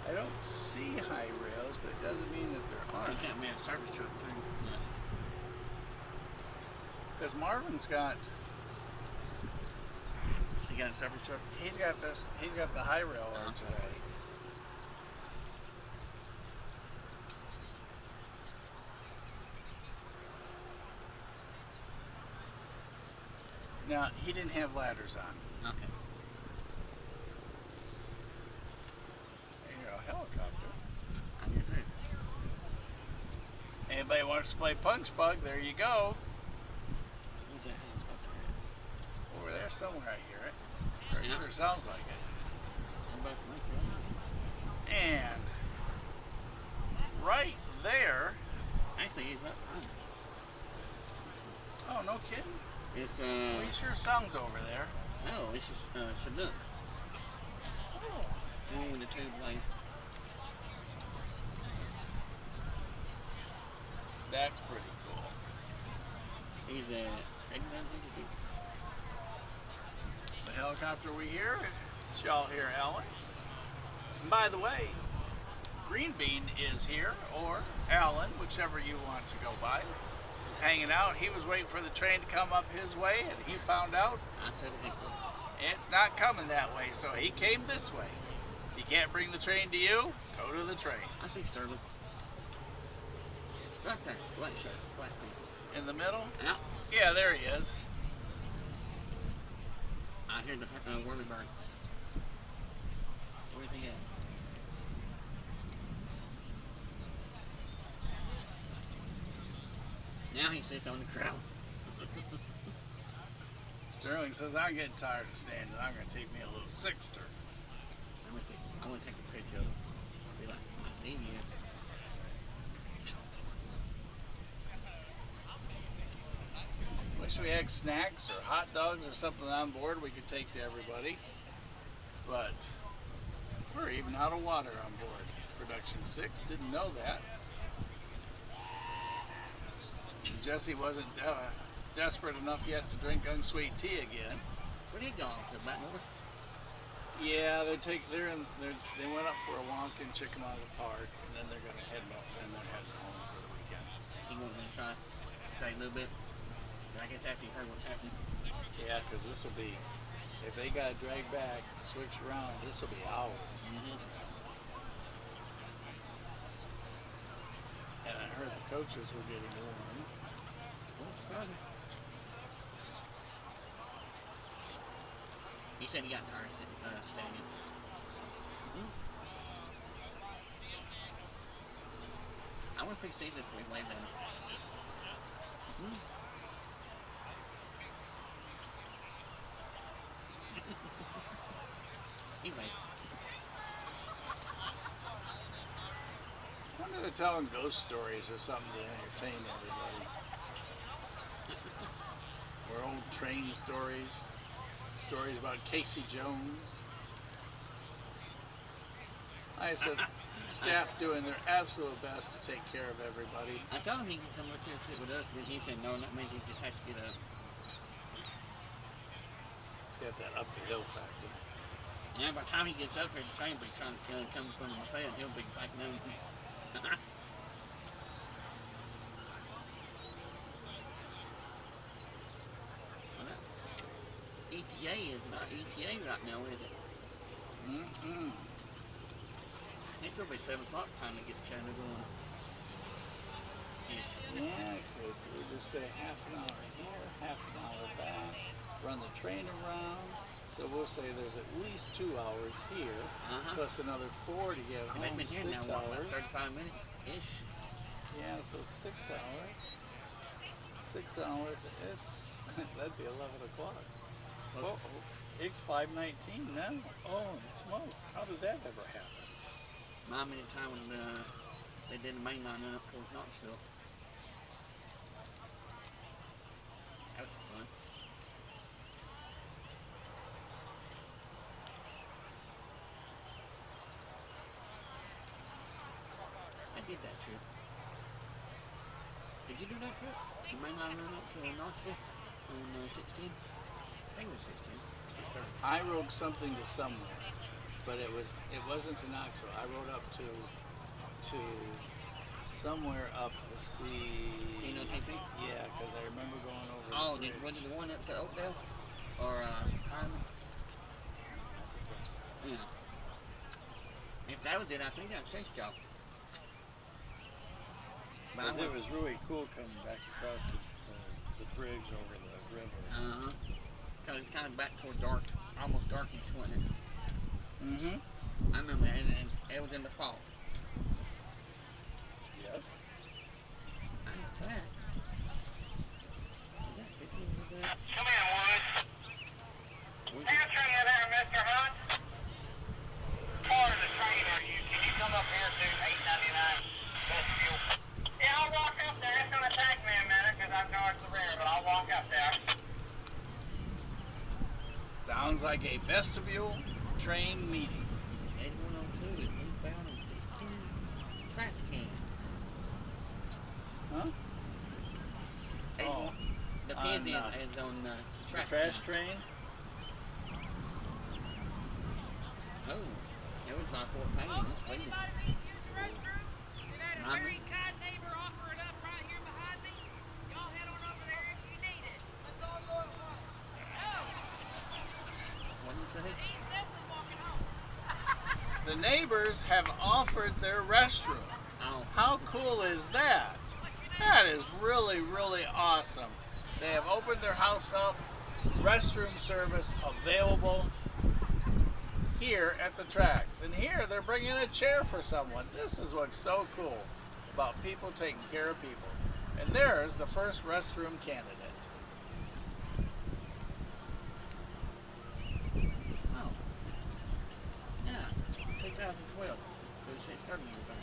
I don't see high rails, but it doesn't mean that there aren't. He can't be a service truck too. Yeah. Because Marvin's got, He got a service truck? he's got the high rail on today. Now, he didn't have ladders on. Okay. There you go, helicopter. I did too. Anybody wants to play Punch Bug, there you go. Where's that helicopter at? Over there somewhere I hear it. Pretty Yeah. sure it sounds like it. I'm about to make it. And right there, Actually, he's right behind us. oh no kidding, It's, well, he sure sounds over there. no, it's just, Chinook. Oh. The one with the two blades. That's pretty cool. He's, The helicopter we hear, y'all hear Alan. And by the way, Green Bean is here, or Alan, whichever you want to go by, is hanging out. He was waiting for the train to come up his way, and he found out I said it ain't cool. it's not coming that way, so he came this way. If you can't bring the train to you, go to the train. I see Sterling. Right there. Black shirt. Black pants. In the middle? Out. Yeah, there he is. I hear the whirly bird. Where's he at? Now he sits on the crowd. Sterling says, I'm getting tired of standing. I'm going to take me a little sixter. I want to take a picture of him. Be like, I seen you. Wish we had snacks or hot dogs or something on board we could take to everybody. But we're even out of water on board. Production 6 didn't know that. Jesse wasn't desperate enough yet to drink unsweet tea again. Where did he go? To back north? Yeah, they went up for a walk in Chickamauga Park, and then they're gonna head home for the weekend. He went to try to stay a little bit. I guess after you heard what's happening. Yeah, because this will be, if they got to drag back, switch around, this will be hours. Mm-hmm. And I heard the coaches were getting warm. He said he got tired of staying. I want to fix these if we wave them. Anyway. I wonder if they're telling ghost stories or something to entertain everybody. Or old train stories. Stories about Casey Jones. I said, staff doing their absolute best to take care of everybody. I told him he could come up here and sit with us, but he said no, that means he just has to get up. It's got that up the hill factor. Yeah, by the time he gets up here, the train will be trying to come from the buffet and he'll be back down. Well, that ETA is not ETA right now, is it? Mm-mm. It's going to be 7 o'clock time to get the channel going. Yeah, because we just say half an hour here, half an hour back, run the train around. So we'll say there's at least 2 hours here, plus another 4 to get home, They've been here 6 now, what, hours. about 35 minutes-ish? Yeah, so 6 hours. 6 hours is, that'd be 11 o'clock. Oh, it's 5:19 now. Oh, and smokes. How did that ever happen? Remind me of the time when the They did the main line run up towards Knoxville. That was fun. I did that trip. Did you do that trip? The main line run up to Knoxville on 16? I think it was 16. I rode something to somewhere, but it wasn't to Knoxville. I rode up to somewhere up the sea. Chino TP? Yeah, because I remember going over. Oh, the bridge. was it the one up to Oakdale? Or Hyman? I think that's right. Yeah. If that was it, I think I'd say stop. But I It was really cool coming back across the bridge over the river. Because it's kind of back toward dark, almost darkish, wasn't it? Mm-hmm. I remember that, and it was in the fall. Yes. I know that. Is that pictures of that? Come in, Woods. Answer you there, Mr. Hunt. Part of the train are you? Can you come up here to 899 vestibule? Yeah, I'll walk up there. It's going to take me a minute because I'm north of the rear, but I'll walk up there. Sounds like a vestibule train meeting. 8102 is eastbound and 16 trash can. Huh? Oh, the on, pins is on the trash, Trash can. train? Oh, it was by Fort Payne. It's leaving. We've had a Mama? very kind neighbor offer it up right here behind me. Y'all head on over there if you need it. Let's all go at once. No, What did you say? he's definitely walking home. The neighbors have offered their restroom. Oh, How cool is that? That is really, really awesome. They have opened their house up, restroom service available here at the tracks. And here they're bringing a chair for someone. This is what's so cool about people taking care of people. And there's the first restroom candidate. oh. Yeah, 2012. So it says 30 years ago.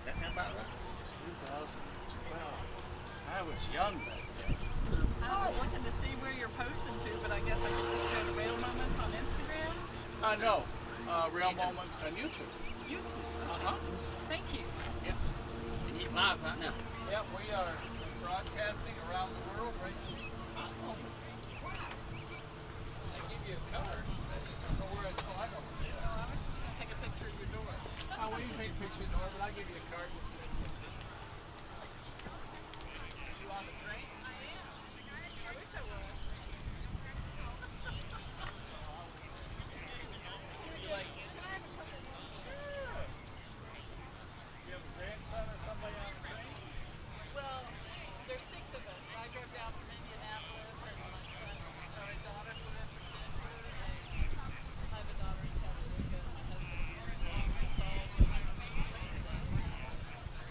That sound about right? 2012. I was young back then. I was looking to see where you're posting to, but I guess I could just go to Rail Moments on Instagram. No, Real Moments on YouTube. YouTube. Uh-huh. Thank you. Yep. And it's live right now. Yep, we are broadcasting around the world right this moment. I give you a card. I just don't know where it's going. I don't know. I was just going to take a picture of your door. Oh, we can take a picture of the door, but I'll give you a card. You on the train? I wish I was. You like? Sure. You have a grandson or somebody on the train? Well, there's 6 of us. I drove down from Indianapolis, and my son, or a daughter flew in from Denver, and I have a daughter in Chattanooga, and my husband is in Arkansas.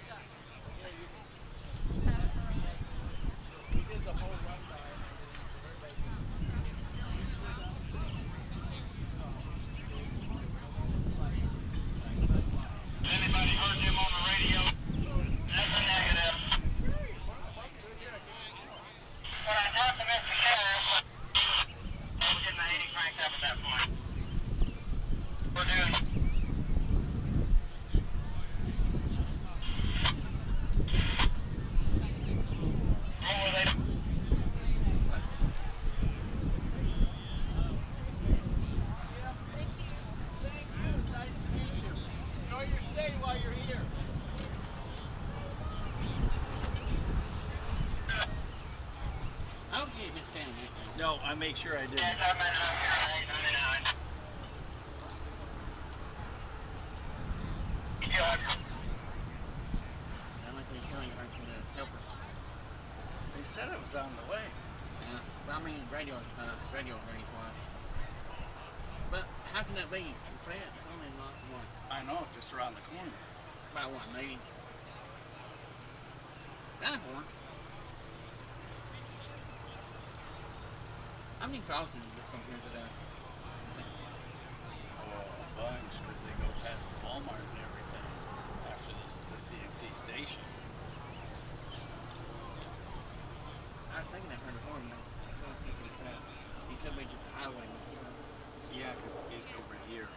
Stuck. Yeah, you Passing around. did the whole run by and everything for everybody. Has anybody heard him on the radio? That's a negative. When I talked to Mr. Sheriff, we're getting the 80 cranked up at that point. We're doing. What were they? Thank you. It's nice to meet you. Enjoy your stay while you're here. I don't get this down yet. No, I made sure I did. Yes, I'm at 899. Good. I like they're showing right from the helper. They said it was on the way. Yeah, but I mean radio range wise. But how can that be? Fred, it's only like what? I know, just around the corner. About what, maybe? That one. How many crossings is from here today? Oh, a bunch, because they go past the Walmart and everything after this the CNC station. I was thinking I heard a horn, but I couldn't think it was that. It could be just the highway. Yeah, because over here.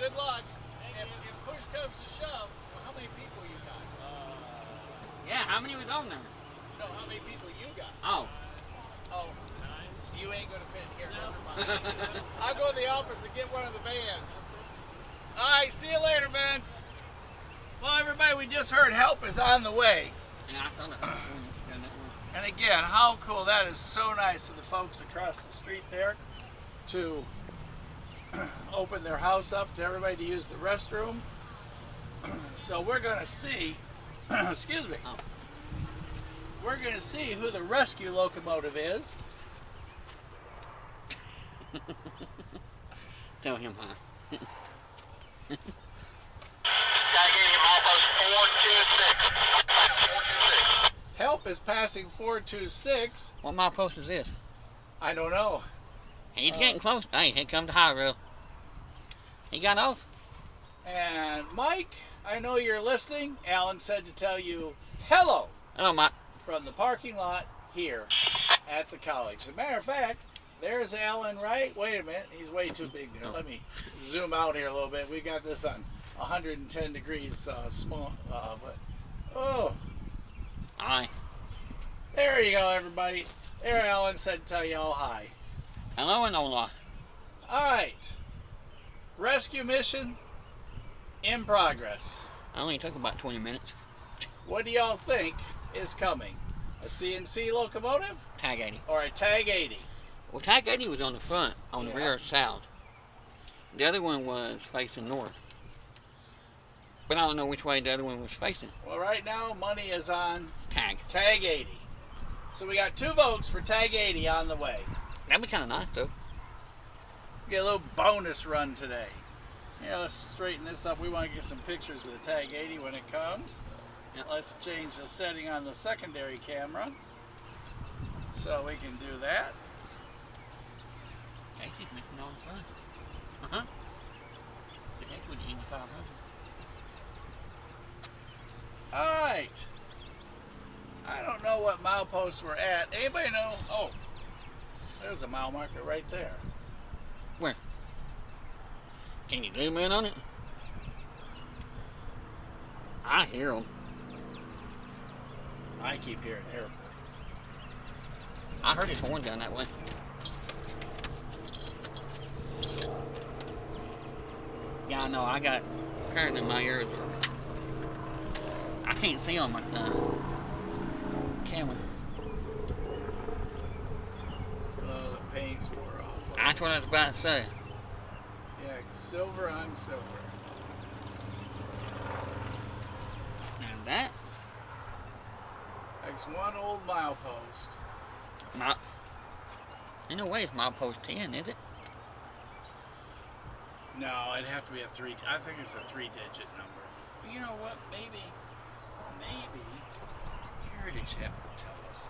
good luck. If push comes to shove, well, how many people you got? Yeah, how many was on there? No, how many people you got? Oh. Oh, you ain't gonna fit here. Never mind. I'll go to the office and get one of the vans. All right, see you later, Vince. Well, everybody, we just heard help is on the way. Yeah, I thought it was going that way. And again, how cool. That is so nice of the folks across the street there to open their house up to everybody to use the restroom. So we're going to see, excuse me, we're going to see who the rescue locomotive is. Tell him hi. Help is passing 426. What milepost is this? I don't know. He's getting close. Hey, here comes the high rail. He got off. And Mike, I know you're listening. Alan said to tell you hello. Hello, Mike. From the parking lot here at the college. As a matter of fact, there's Alan, right? Wait a minute. He's way too big there. Let me zoom out here a little bit. We got this on 110 degrees small. But, oh. Hi. There you go, everybody. There Alan said to tell you all hi. Hello, Enola. All right. Rescue mission in progress. Only took about 20 minutes. What do y'all think is coming? A CNC locomotive? Tag 80. Or a Tag 80? Well, Tag 80 was on the front, on the rear south. The other one was facing north. But I don't know which way the other one was facing. Well, right now, money is on Tag. Tag 80. So we got 2 votes for Tag 80 on the way. That'd be kind of nice, though. Get a little bonus run today. Yeah, let's straighten this up. We want to get some pictures of the Tag 80 when it comes. Yep. Let's change the setting on the secondary camera so we can do that. Casey's missing all the time. Uh-huh. The heck with the 8500. Alright. I don't know what mileposts we're at. Anybody know? Oh, there's a mile marker right there. Where? Can you zoom in on it? I hear them. I keep hearing airplanes. I heard his horn down that way. Yeah, I know. I got current in my ears. I can't see on my camera. Oh, the paint's wore off. That's what I was about to say. Yeah, silver on silver. Now that. That's one old milepost. In a way, it's milepost 10, is it? No, it'd have to be a 3. I think it's a 3-digit number. But you know what? Maybe Heritage App would tell us.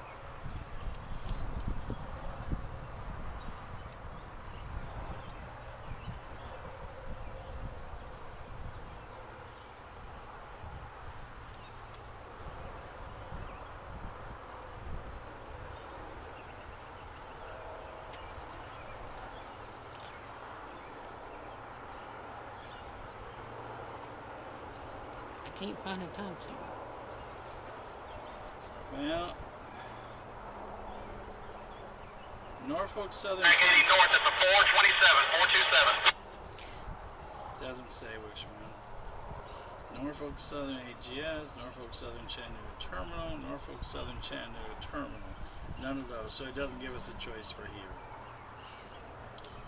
I can't find a time to. Well, Norfolk Southern. Tag 80 north at the 427. Doesn't say which one. Norfolk Southern AGS, Norfolk Southern Chattanooga Terminal, Norfolk Southern Chattanooga Terminal. None of those, so it doesn't give us a choice for here.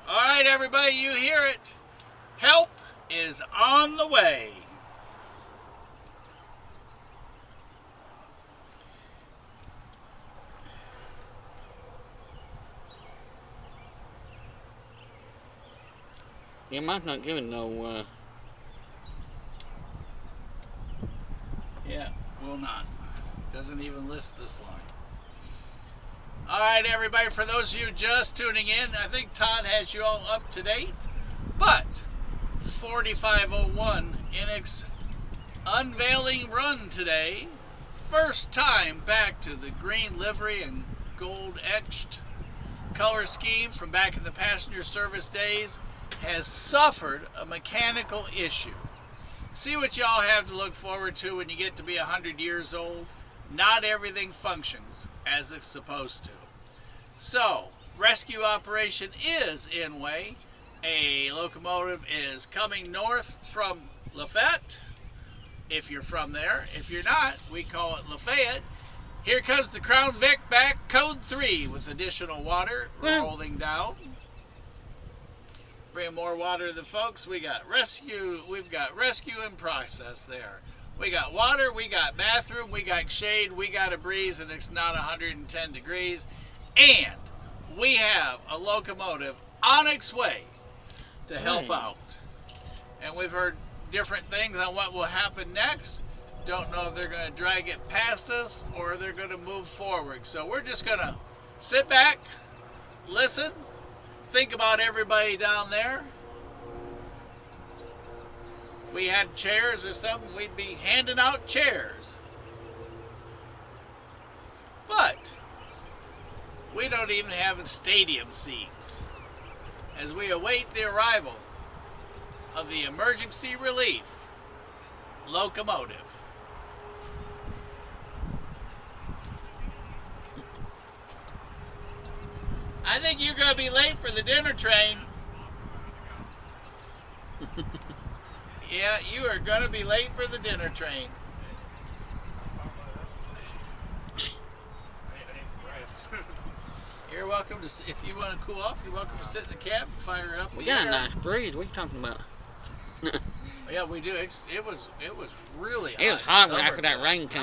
All right, everybody, you hear it. Help is on the way. Yeah, mine's not giving no, Yeah, will not. Doesn't even list this line. All right, everybody, for those of you just tuning in, I think Todd has you all up to date. But 4501 in its unveiling run today. First time back to the green livery and gold etched color scheme from back in the passenger service days. has suffered a mechanical issue. See what y'all have to look forward to when you get to be 100 years old? Not everything functions as it's supposed to. So, rescue operation is in way. A locomotive is coming north from Lafayette, if you're from there. If you're not, we call it Lafayette. Here comes the Crown Vic back, code 3, with additional water rolling down. Bring more water to the folks. We've got rescue in process there. We got water, we got bathroom, we got shade, we got a breeze, and it's not 110 degrees. And we have a locomotive on its way to help out. And we've heard different things on what will happen next. Don't know if they're going to drag it past us or they're going to move forward. So we're just going to sit back, listen, think about everybody down there. We had chairs or something, we'd be handing out chairs. But we don't even have stadium seats as we await the arrival of the emergency relief locomotive. I think you're going to be late for the dinner train. Yeah, you are going to be late for the dinner train. You're welcome to, if you want to cool off, you're welcome to sit in the cab, fire it up. We got a nice breeze. What are you talking about? Yeah, we do. It was really hot. It was hot after that rain came.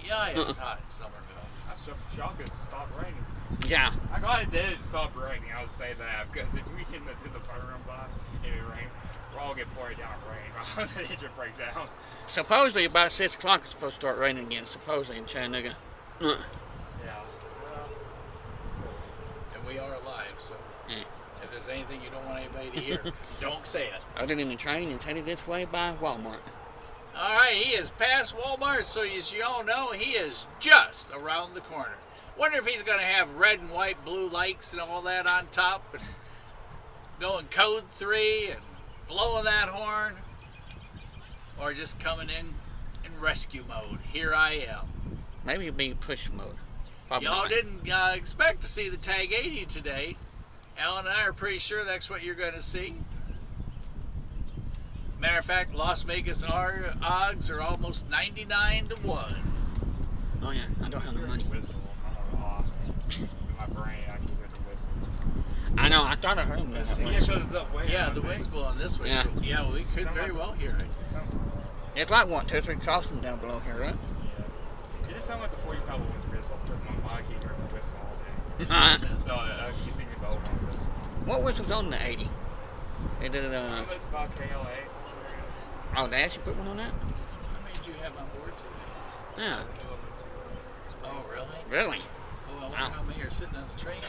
Yeah, it was hot in Summerville. I shocked it stopped raining. Yeah. I thought it did stop raining, I would say that, because if we hit the fire run by and it rained, we'll all get poured down rain. The engine break down. Supposedly about 6 o'clock it's supposed to start raining again, supposedly in Chattanooga. Yeah. And we are alive, so Yeah. if there's anything you don't want anybody to hear, don't say it. Other than the train, it's headed this way by Walmart. All right, he is past Walmart, so as you all know, he is just around the corner. Wonder if he's going to have red and white blue lights and all that on top, and going code 3 and blowing that horn, or just coming in rescue mode. Here I am. Maybe it'll be push mode. Y'all didn't expect to see the TAG 80 today. Alan and I are pretty sure that's what you're going to see. Matter of fact, Las Vegas odds are almost 99 to 1. Oh yeah, I don't have no money. Whistle. In my brain, I can hear the whistle. I know, I thought I heard him. Yeah, the wind's blowing this way. Yeah. So, yeah, we could very well hear it. It's like 1, 2, 3 crossings down below here, right? It just sounds like the 45 winds whistle because my mind keep hearing the whistle all day. So I keep thinking about one whistle. What whistle's on the 80? They did It's about KLA. Oh, they actually put one on that? How many did you have on board today? Yeah. Oh, really? Really? Oh, I wonder how many are sitting on the train.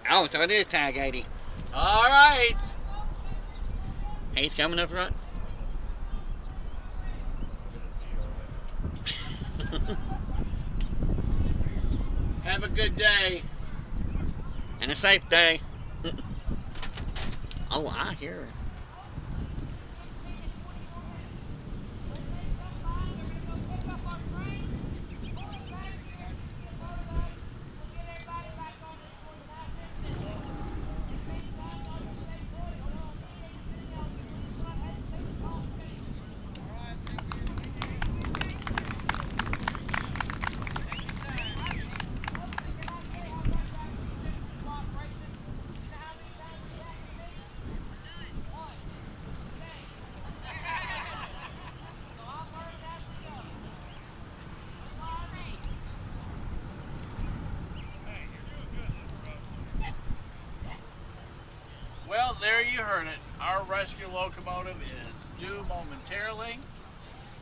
Oh, so it is TAG 80. All right. He's coming up front. Have a good day. And a safe day. Oh, I hear it. Well, there you heard it. Our rescue locomotive is due momentarily.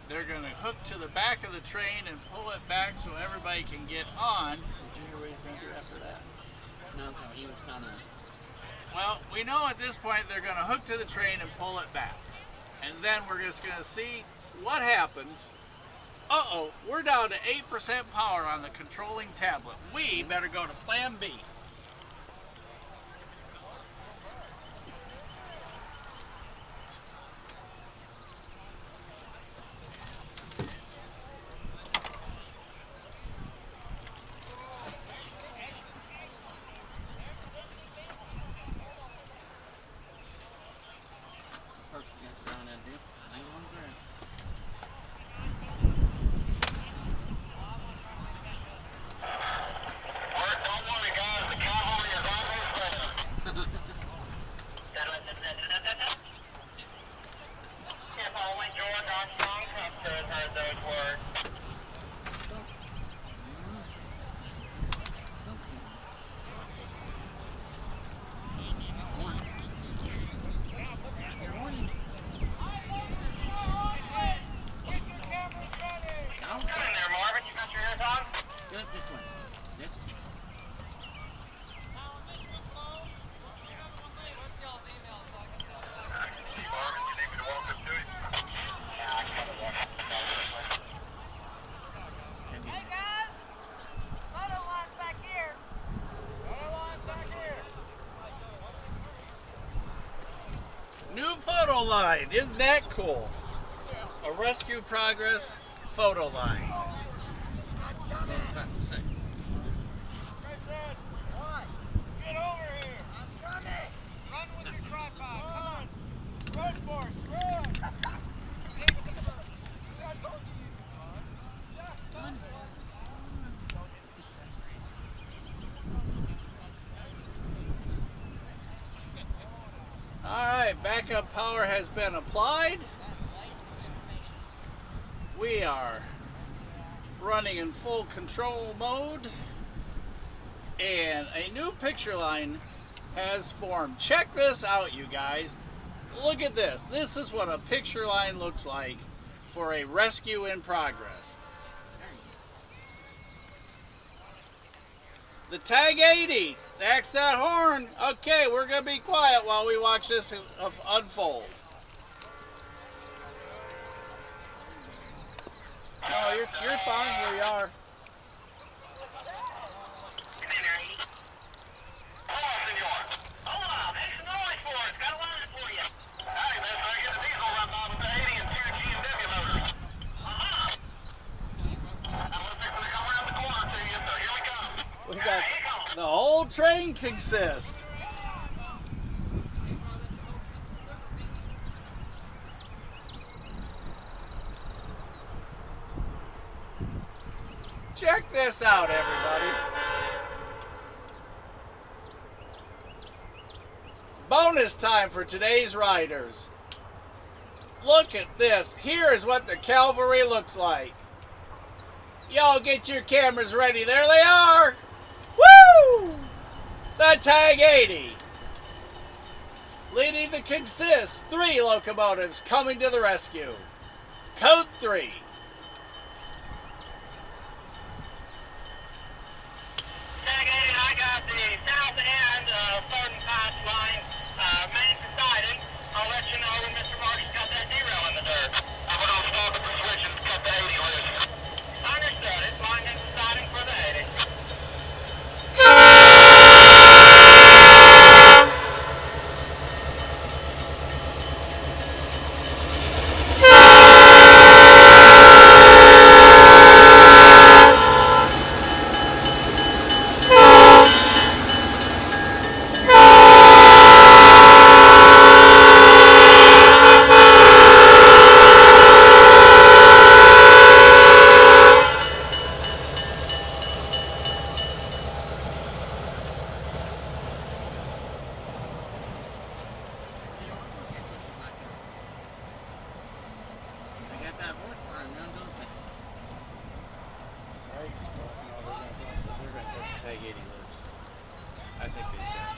They're going to hook to the back of the train and pull it back so everybody can get on. Did you hear what he's going to do after that? No, he was kind of... Well, we know at this point they're going to hook to the train and pull it back. And then we're just going to see what happens. Uh-oh, we're down to 8% power on the controlling tablet. We better go to plan B. photo line. Isn't that cool? A rescue progress photo line. Get over here! I'm coming! Run with your tripod, come on! Run, Forrest, run! Stay with the front. See, I told you you could run. Yeah, son. Alright, backup power has been applied. We are running in full control mode. And a new picture line has formed. Check this out, you guys. Look at this. This is what a picture line looks like for a rescue in progress. The Tag 80. That's that horn. Okay, we're going to be quiet while we watch this unfold. No, you're fine where you are. We got the whole train consist. Check this out, everybody. Bonus time for today's riders. Look at this. Here is what the cavalry looks like. Y'all get your cameras ready. There they are. Woo! The Tag 80. Leading the consist, 3 locomotives coming to the rescue. Code 3. Tag 80, I got the south end of Southern Pass line main siding. I'll let you know when Mr. Marsh's got that derail in the dirt. I'm going to stop at the switch and cut the 80 loose. Understood. It's lined into siding for the 80. Tag 80 loops. I think they said.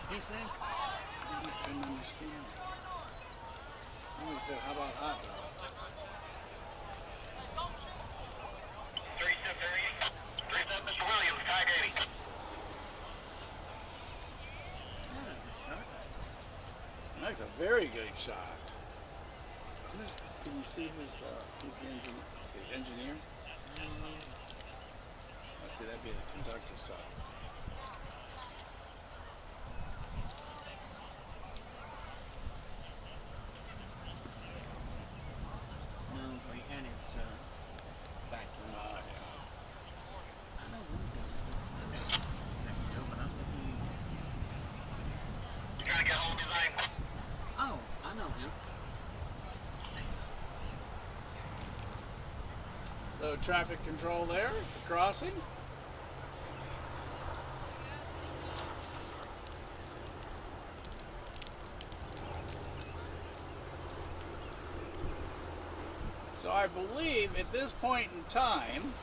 He said? I couldn't understand. Somebody said, how about hot dogs? 3-7, Mr. Williams, Tag 80. That's a very good shot. Can you see who's the engineer? Let's see, engineer? Let's see, that'd be the conductor side. No, we had it back to Yeah. I know one guy. But I'm looking. You trying to get hold of his name? Oh, I know him. Low traffic control there at the crossing. So I believe at this point in time,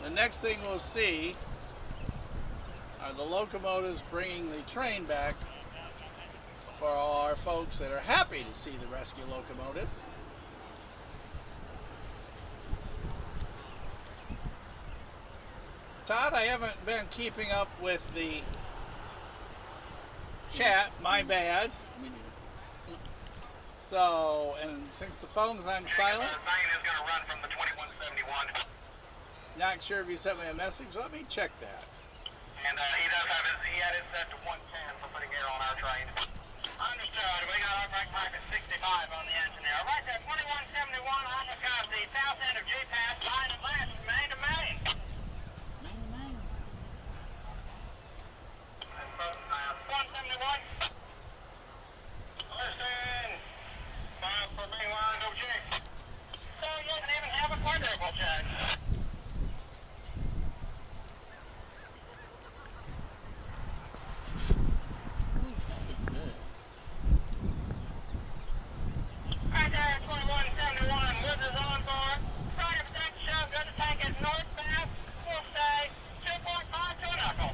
the next thing we'll see are the locomotives bringing the train back for all our folks that are happy to see the rescue locomotives. Todd, I haven't been keeping up with the chat, my bad. So, and since the phone's on silent, The train is going to run from the 2171. not sure if you sent me a message. Let me check that. And he had it set to 110 for putting air on our train. Understood. We got our brake pipe at 65 on the engine there. Right there, 2171 on the coast, the south end of G-Pass, line of last from Main to Main. Man, man. 171. Listen. 5 for main line, go check. So you doesn't even have a quadruple check. Ooh, that is good. Right there, 2171. Woods is on board. Right of tank show, good to tank is northbound. We'll stay 2.5 to a knuckle.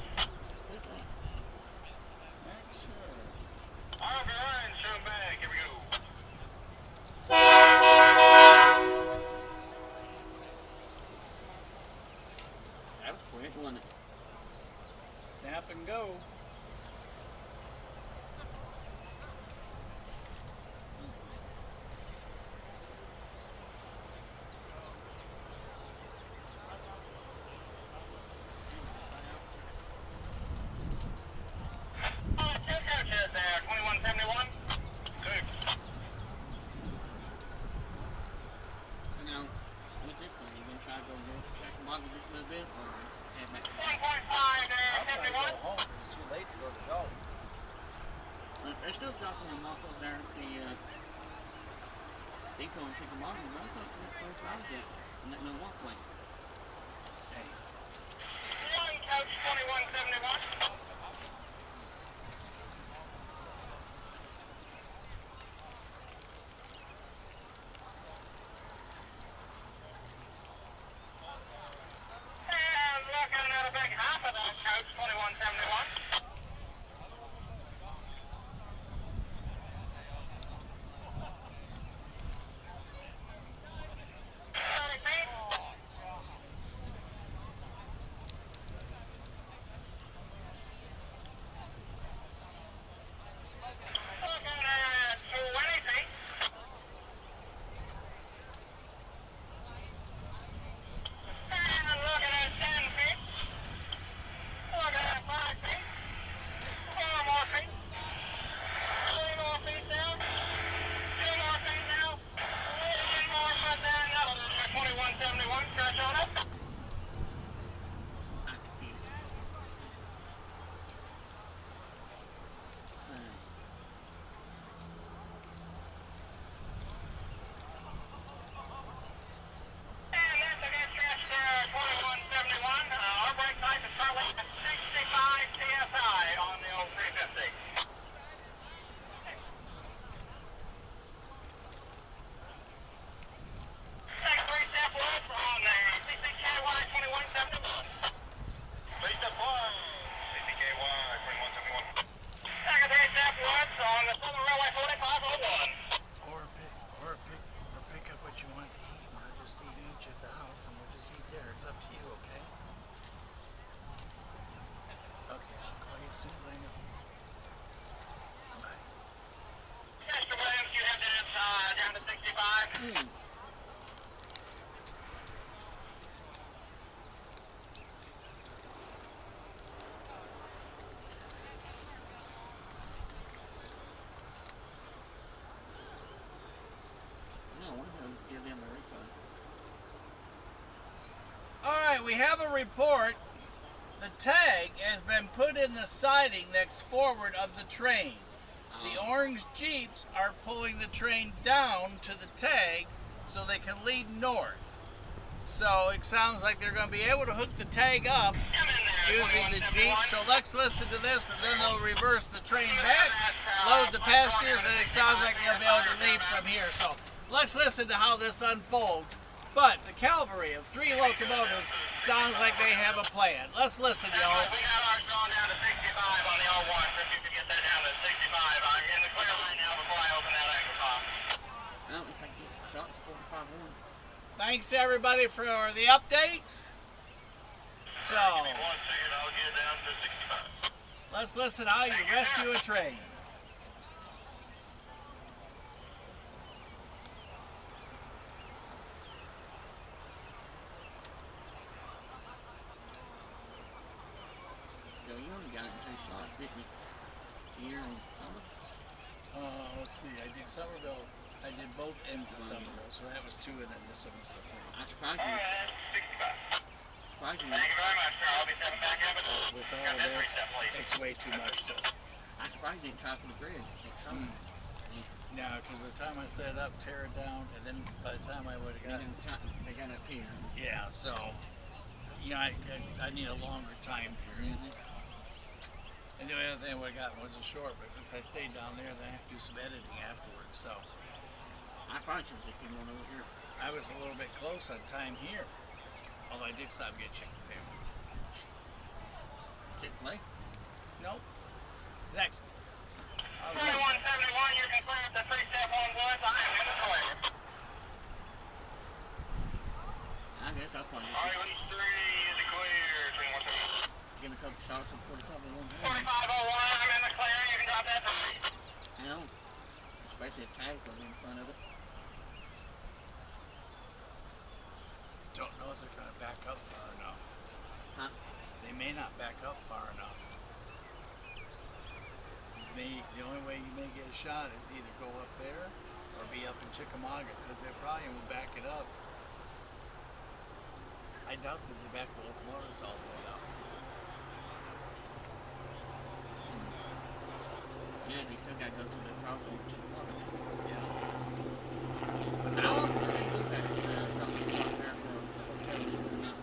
Good thing. All right, show back. Here we go. That was quick, wasn't it? Snap and go. Two coaches there, 2171. Two. So now, what's this one? You gonna try to go check the bottom just a little bit, or head back? 1.5 there, I'm gonna 71. go home. It's too late to go to golf. They're still dropping them off over there at the depot in Chickamauga, but I thought they were close out yet, and that no walkway. One coach, 2171. And looking at a big half of that coach, 2171. Looking at 20 feet. And looking at 10 feet. Looking at 5 feet. 4 more feet. 3 more feet down. 2 more feet now. 1 more foot down. Another 2171. Church on up. I'm confused. And that's against stretch there, 2171. Our brake type is currently at 65 TSI on the old 350. Second three-step woods on the CCKY 2171. Three-step one, CCKY 2171. Second three-step woods on the Southern Railway 4501. Or pick up what you want to eat. We'll just eat each at the house and we'll just eat there. It's up to you, okay? Okay, I'll call you as soon as I know. Bye. Mr. Williams, you have that down to 65. No, we're gonna give them a refund. Alright, we have a report. The tag has been put in the siding that's forward of the train. The orange Jeeps are pulling the train down to the tag so they can lead north. So it sounds like they're going to be able to hook the tag up using the Jeep. So let's listen to this, and then they'll reverse the train back, load the passengers, and it sounds like they'll be able to leave from here. So let's listen to how this unfolds. But the cavalry of 3 locomotives sounds like they have a plan. Let's listen, y'all. We got ours going down to 65 on the R1, so if you could get that down to 65. I'm in the clear right now before I open that anchor pop. Well, if I get shot to 45-1. Thanks, everybody, for the updates. So, Give me 1 second, I'll get it down to 65. let's listen how you rescue a train. picnic here on Summer. Let's see, I did Summerville. I did both ends of Summerville, so that was 2 and then this one was the 3. I surprised you. Surprised you. Thank you very much, sir. I'll be stepping back in, but With all of this, it's way too much to... I surprised you didn't try for the bridge. Now, because by the time I set it up, tear it down, and then by the time I would have gotten... They got up here. Yeah, so, you know, I need a longer time period. And the only other thing I would have gotten was a short, but since I stayed down there, then I have to do some editing afterwards, so. I probably should have came on over here. I was a little bit close on time here. Although I did stop and get chicken sandwich. Chick-fil-A? Nope. Zaxby's. 2171, you're confirmed with the 3-step on Woods. I am in the clear. I guess I'll find it. Island 3 is clear. 2171. Give a couple shots of 4501. 4501, I'm in the clear. You can drop that. You know, especially a tag put in front of it. Don't know if they're going to back up far enough. Huh? They may not back up far enough. The only way you may get a shot is either go up there or be up in Chickamauga, because they probably will back it up. I doubt that they back the locomotives all the way up. Yeah, they still got to go through the crossing to the water. Yeah. But how often do they do that? Drop the clock there for the hotels or not?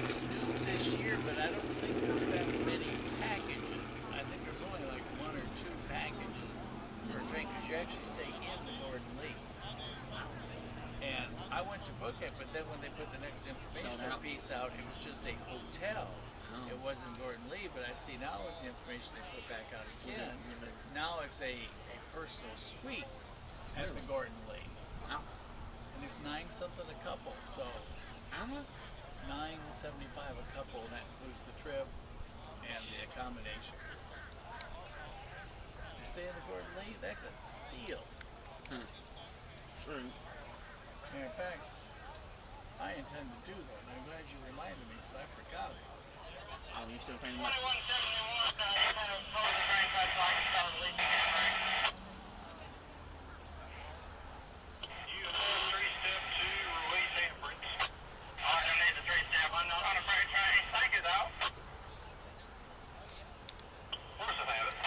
It's new this year, but I don't think there's that many packages. I think there's only like 1 or 2 packages per train, because you actually stay in the Gordon Lee. And I went to book it, but then when they put the next informational piece out, it was just a hotel. It wasn't Gordon Lee, but I see now with the information they put back out again, now it's a personal suite at the Gordon Lee. Wow. And it's $9 something a couple, so How much? $9.75 a couple, and that includes the trip and the accommodations. To stay in the Gordon Lee, that's a steal. True. Matter of fact, I intend to do that, and I'm glad you reminded me, because I forgot about it. Oh, you still paying much? 2171, kind of close the train side so I can start releasing the train. You have 3-step to release aprons. I don't need the 3-step. I'm not on a freight train. Thank you, though. Where's the habit?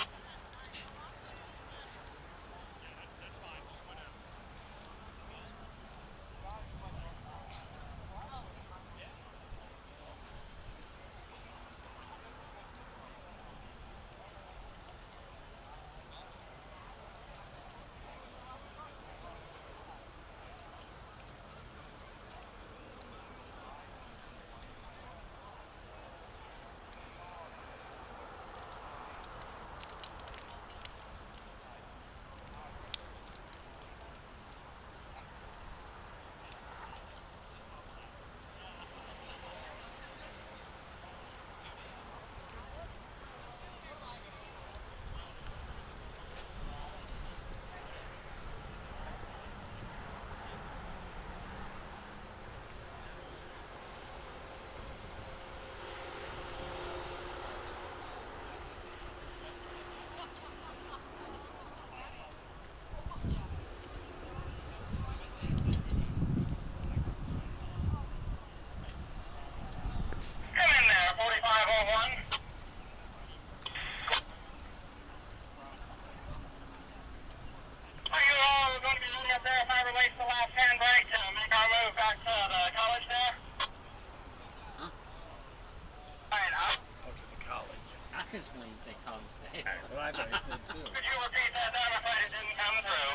Well, I thought you said too. Could you repeat that? I'm afraid it didn't come through.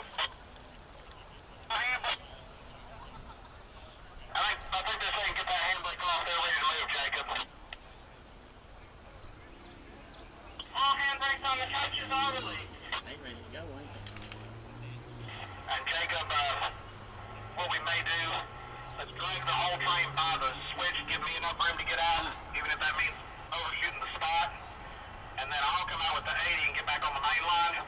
I think this thing get that handbrake off there, ready to move, Jacob. All handbrakes on the coaches are released. They ready to go, ain't they? And Jacob, what we may do, let's drag the whole train by the switch, give me enough room to get out, even if that means overshooting the spot. And then I'll come out with the 80 and get back on the main line,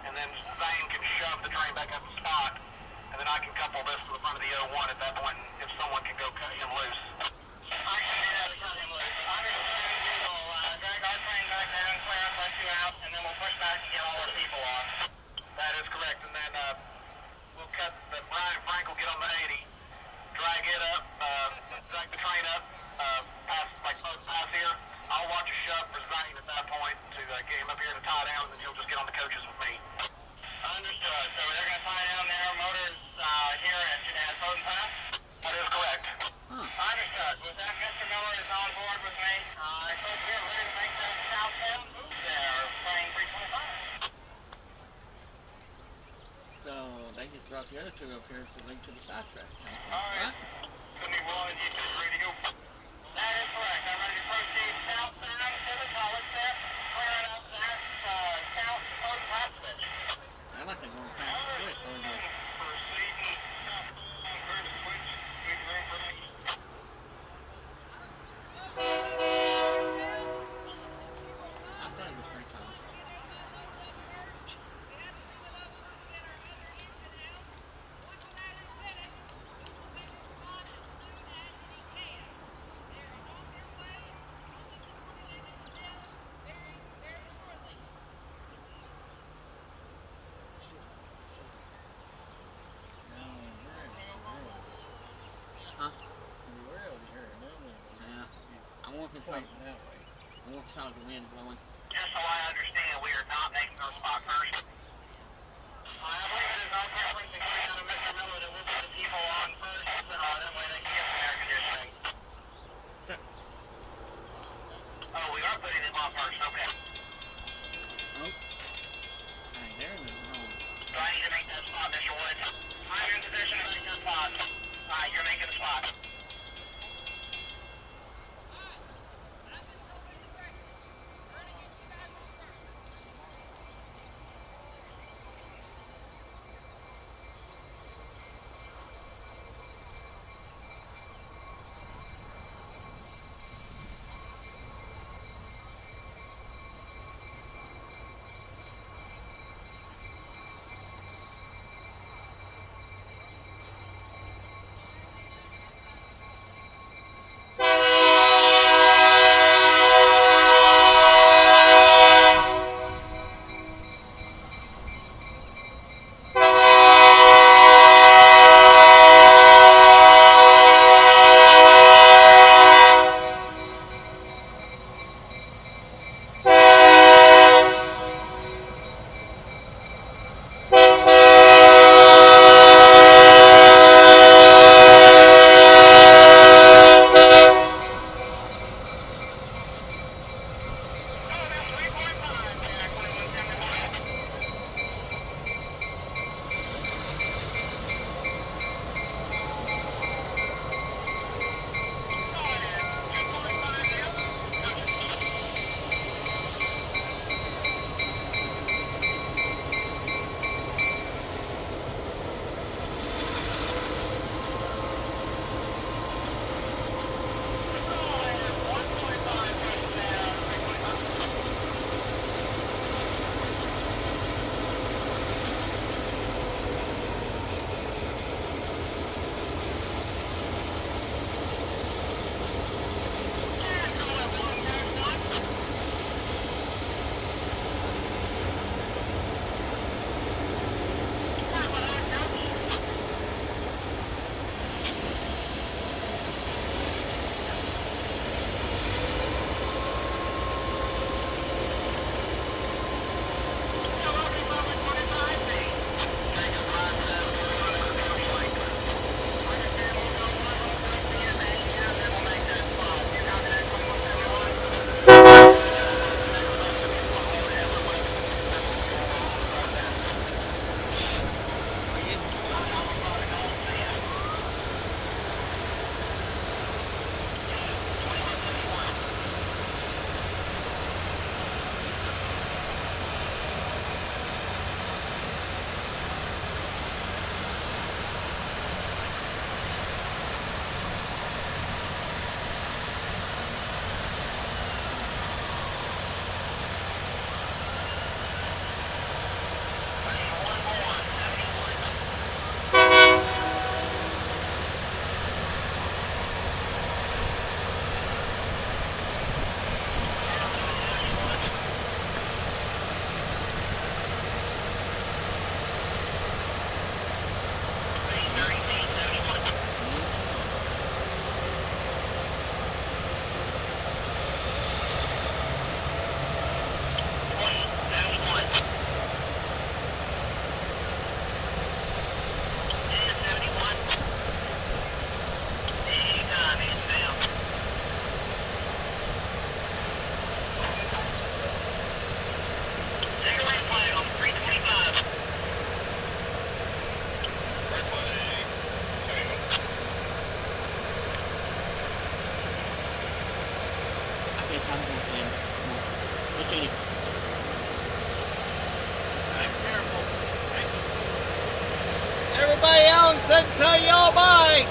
and then Zane can shove the train back up the spot, and then I can couple this to the front of the 01 at that point, if someone can go cut him loose. I can do that to cut him loose. Understood, you will drag our train back out, and then we'll push back to get all our people on. That is correct, and then we'll cut the Frank will get on the 80, drag it up, drag the train up, past like both pass here. I'll watch a shove for Zane at that point to get him up here to tie down, and then he'll just get on the coaches with me. Understood. So they're going to tie down their motors here at Bowden Pass? That is correct. Understood. With that, Mr. Miller is on board with me. I suppose we are ready to make that southbound move there, playing 325. So they just brought the other two up here to link to the side tracks. Alright. 71, you just ready to go? That is correct. I'm ready to proceed southbound to the college there, clearing up that south Bowden Pass switch. I like to go past the switch or the... Proceeding southbound through the switch. Big room for me. I thought it was 3 times. Huh? We're able to hear it now. Yeah. He's I want to talk. pointing that way. I want to talk the wind blowing. Just so I understand, we are not making our spot first. I believe it is our preference, including out of Mr. Miller, that we'll put the people on first, that way they can get some air conditioning. Check. Oh, we are putting them on first, okay. Oh. Hey, there's the wrong. Do I need to make that spot, Mr. Woods? I'm in position to make that spot. Alright, you're making the spot. said tell y'all bye.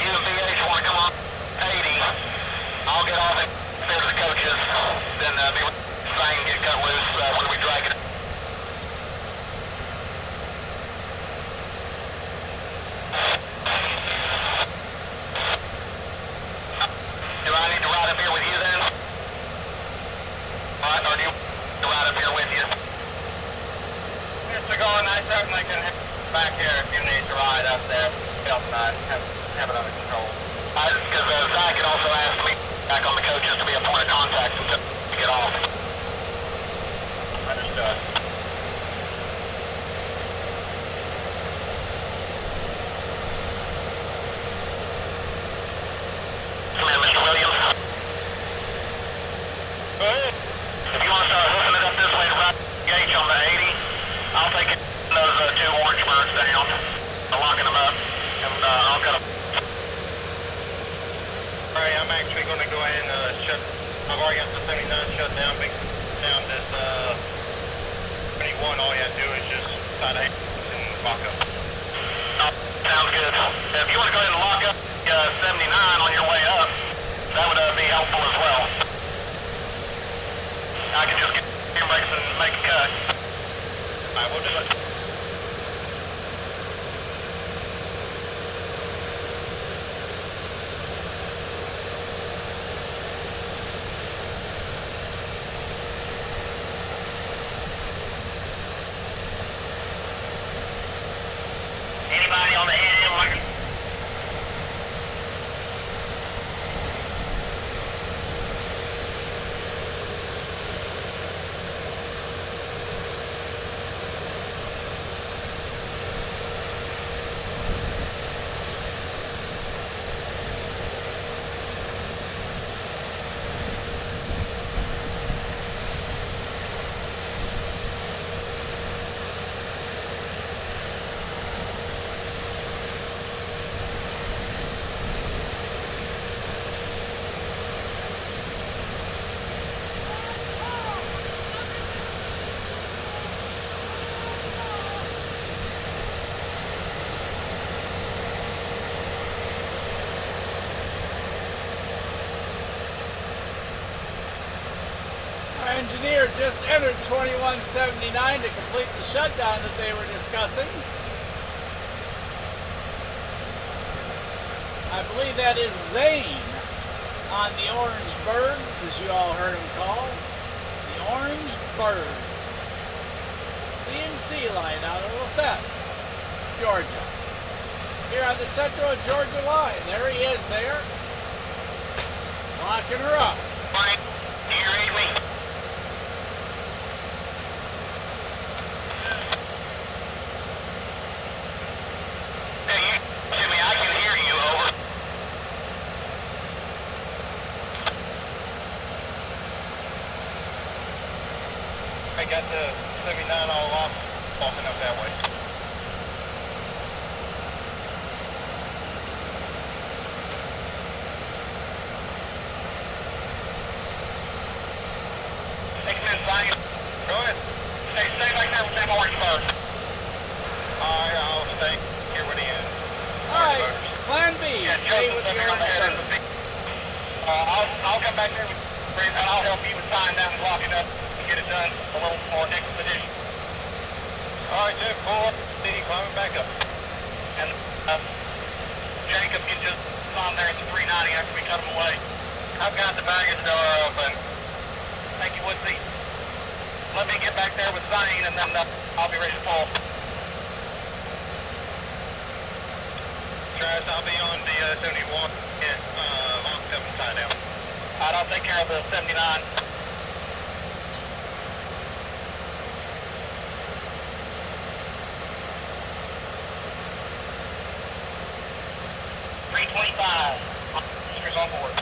you and BH want to come on 80, I'll get off and there to the coaches, then be saying get cut loose when we drag it. Do I need to ride up here with you then? What, or do you ride up here with you? Mr. Gordon, I certainly can hit back here if you need to ride up there. Help have it under control. Because Zach had also asked me back on the coaches to be a point of contact to get off. Understood. Come in, Mr. Williams. Go ahead. If you want to start hoofing it up this way to right gauge on the 80, I'll take those two orange birds down, locking them up, and I'll cut them. Alright, I'm actually going to go ahead and shut, I've already got the 79 shut down, big down this 21, all you have to do is just side A and lock up. Oh, sounds good. If you want to go ahead and lock up 79 on your way up, that would be helpful as well. I can just get handbrakes and make a cut. Alright, we'll do it. Anybody on the head end looking? Our engineer just entered 2179 to complete the shutdown that they were discussing. I believe that is Zane on the Orange Birds, as you all heard him call. The Orange Birds. CNC line out of Lafayette, Georgia. Here on the Central Georgia line. There he is there. Locking her up. Mike, do you read me? Hey, Jimmy, I can hear you, over. I got the 79 all off, walking up that way. Go ahead. Stay back there with them orange birds. Alright, I'll stay here with the Alright, plan B. Yeah, Stay with the on the head Orange end of Birds. the I'll come back there with and I'll help you with tying down and locking up and get it done a little more expeditious. Alright, Jim, pull up, climbing back up. And Jacob can just climb there at the 390 after we cut them away. I've got the baggage door open. Thank you, Woodsy. Let me get back there with Zane and then I'll be ready to pull. Trash, I'll be on the 71 long coming tie down. Alright, I'll take care of the 79. $325. Screws on board.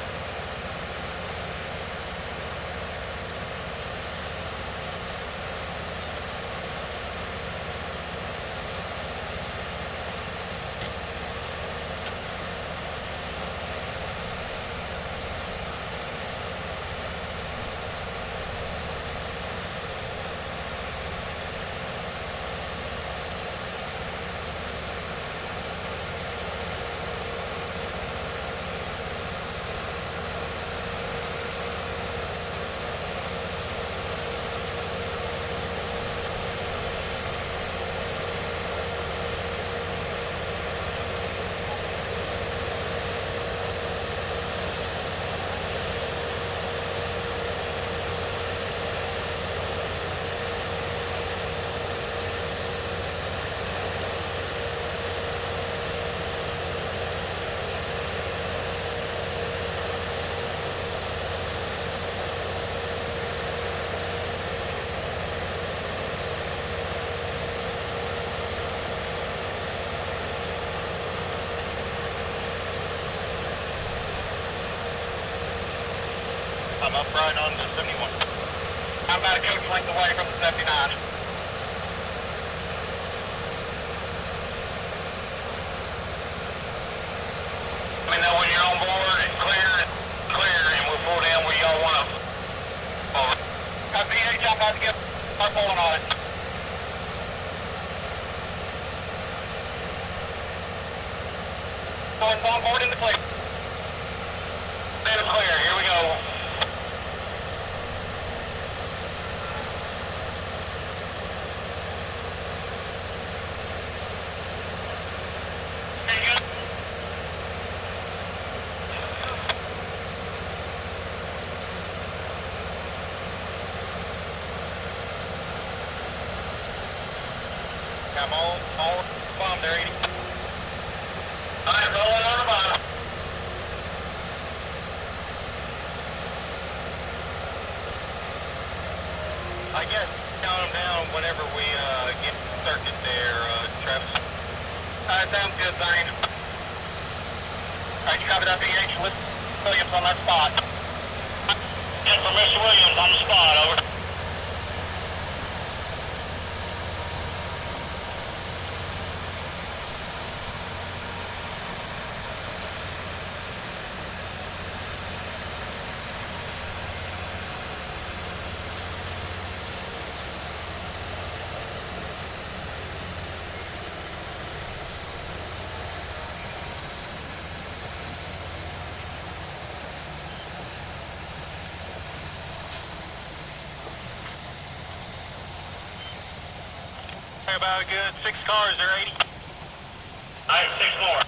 I'm up right on the 71. I'm about a coach length away from the 79. Let me know when you're on board and clear, and we'll pull down where y'all want to. Over. VH, I'm about to get start pulling on it. Going on board in the clear. State of clear, here we go. Come on, bomb there, 80. Alright, rolling on the bottom. I guess count them down whenever we get circuit there, Travis. Alright, sounds good, Zane. Alright, you copy that VH with Williams on that spot. Yes, for Mr. Williams on the spot, over. About a good 6 cars there, 80. Alright, 6 more.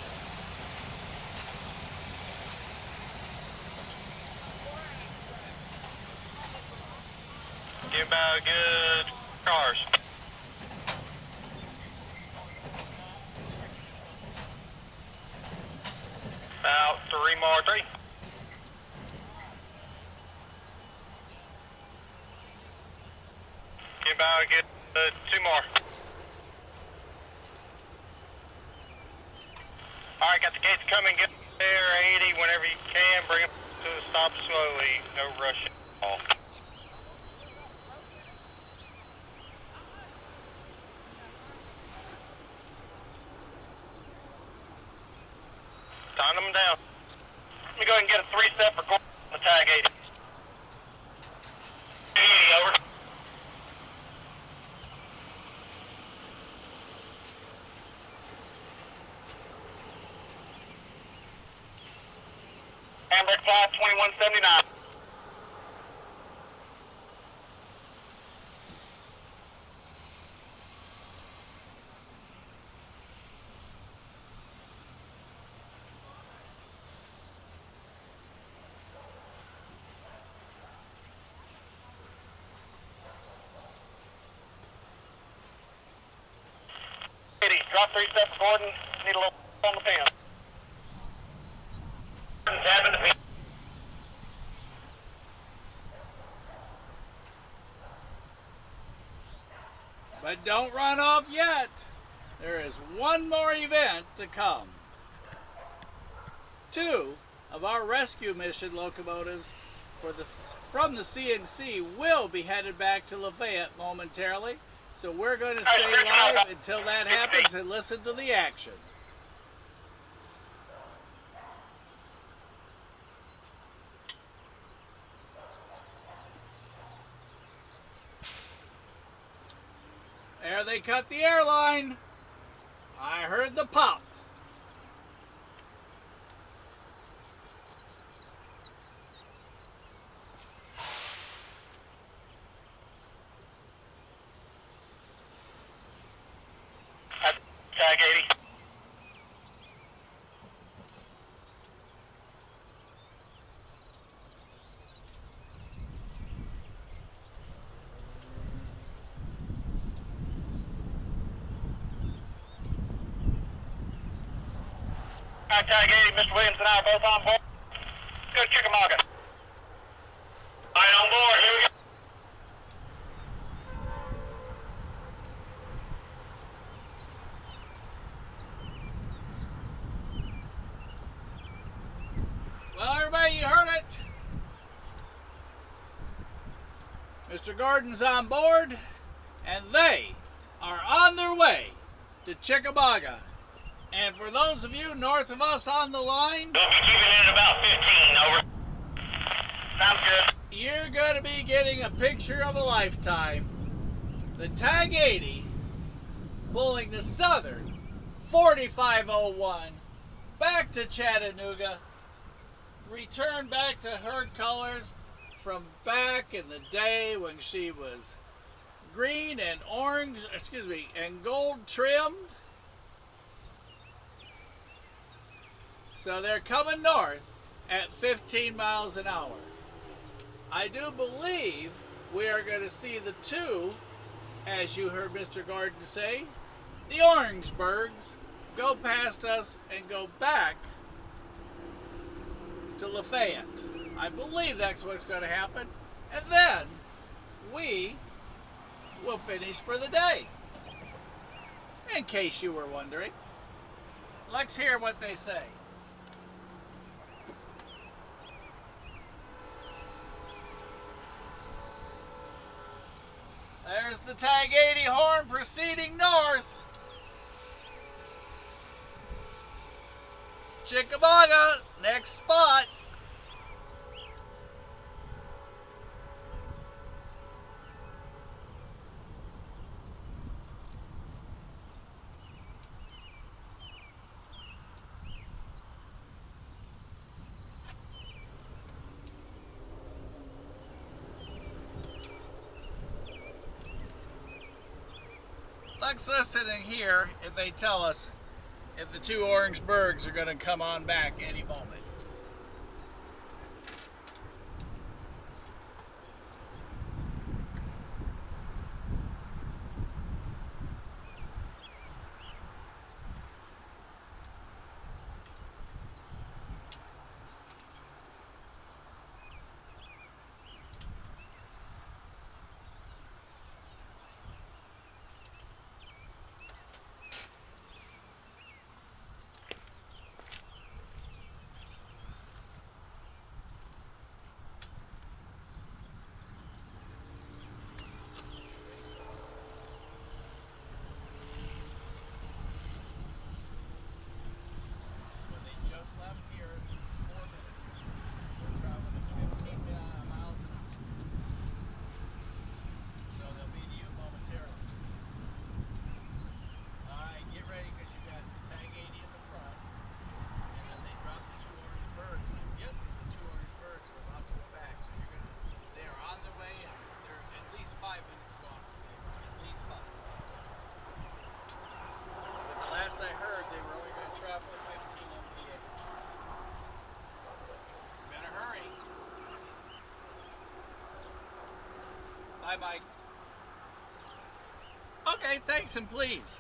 Get about a good cars. About 3 more, 3. Get about a good 2 more. Alright, got the gates coming, get there, 80, whenever you can, bring them to a stop slowly, no rush at all. Time them down. Let me go ahead and get a 3-step record on the tag 80. 80, over. Hamburg 52179. Drop 3-step recording. Need a little on the pin. Tapping the pin. But don't run off yet. There is one more event to come. 2 of our rescue mission locomotives from the CNC will be headed back to Lafayette momentarily. So we're going to stay live until that happens and listen to the action. There they cut the airline. I heard the pop. Tag 80. Tag 80, Mr. Williams and I are both on board. Go to Chickamauga. All right, on board. Here we go. Well, everybody, you heard it. Mr. Gordon's on board, and they are on their way to Chickamauga. And for those of you north of us on the line, We'll be keeping it at about 15, over. Sounds good. you're going to be getting a picture of a lifetime. The TAG 80 pulling the Southern 4501 back to Chattanooga, returned back to her colors from back in the day when she was green and orange, and gold trimmed. So they're coming north at 15 miles an hour. I do believe we are going to see the two, as you heard Mr. Gordon say, the Orangeburgs go past us and go back to Lafayette. I believe that's what's going to happen. And then we will finish for the day. In case you were wondering. Let's hear what they say. There's the TAG 80 horn proceeding north. Chickamauga, next spot. Let's listen and hear if they tell us if the two Orangeburgs are going to come on back any moment. Left here in 4 minutes. We're traveling at 15 miles an hour. So they'll be to you momentarily. Alright, get ready because you got the TAG 80 in the front. And then they drop the two Orangeburgs. I'm guessing the two Orangeburgs are about to go back. So they are on their way and they're at least 5 minutes gone from there. At least 5. But the last I heard they were only going to travel at 15 mph. Hurry. Bye bye. Okay, thanks and please.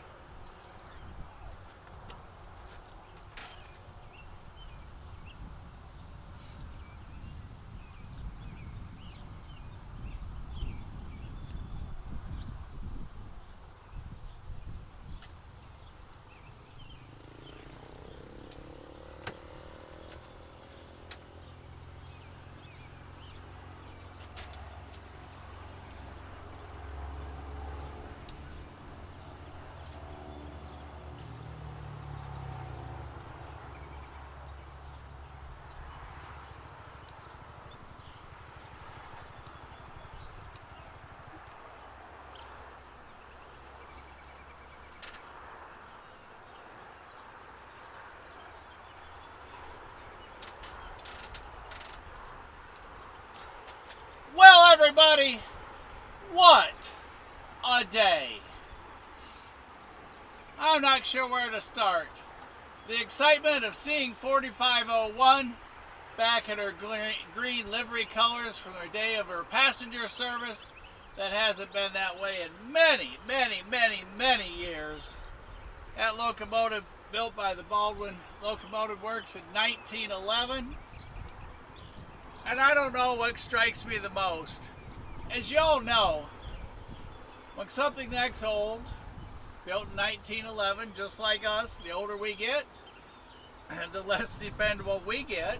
Well, everybody, what a day. I'm not sure where to start. The excitement of seeing 4501 back in her green livery colors from her day of her passenger service that hasn't been that way in many, many, many, many years. That locomotive built by the Baldwin Locomotive Works in 1911. And I don't know what strikes me the most. As you all know, when something that's old, built in 1911, just like us, the older we get, the less dependable we get.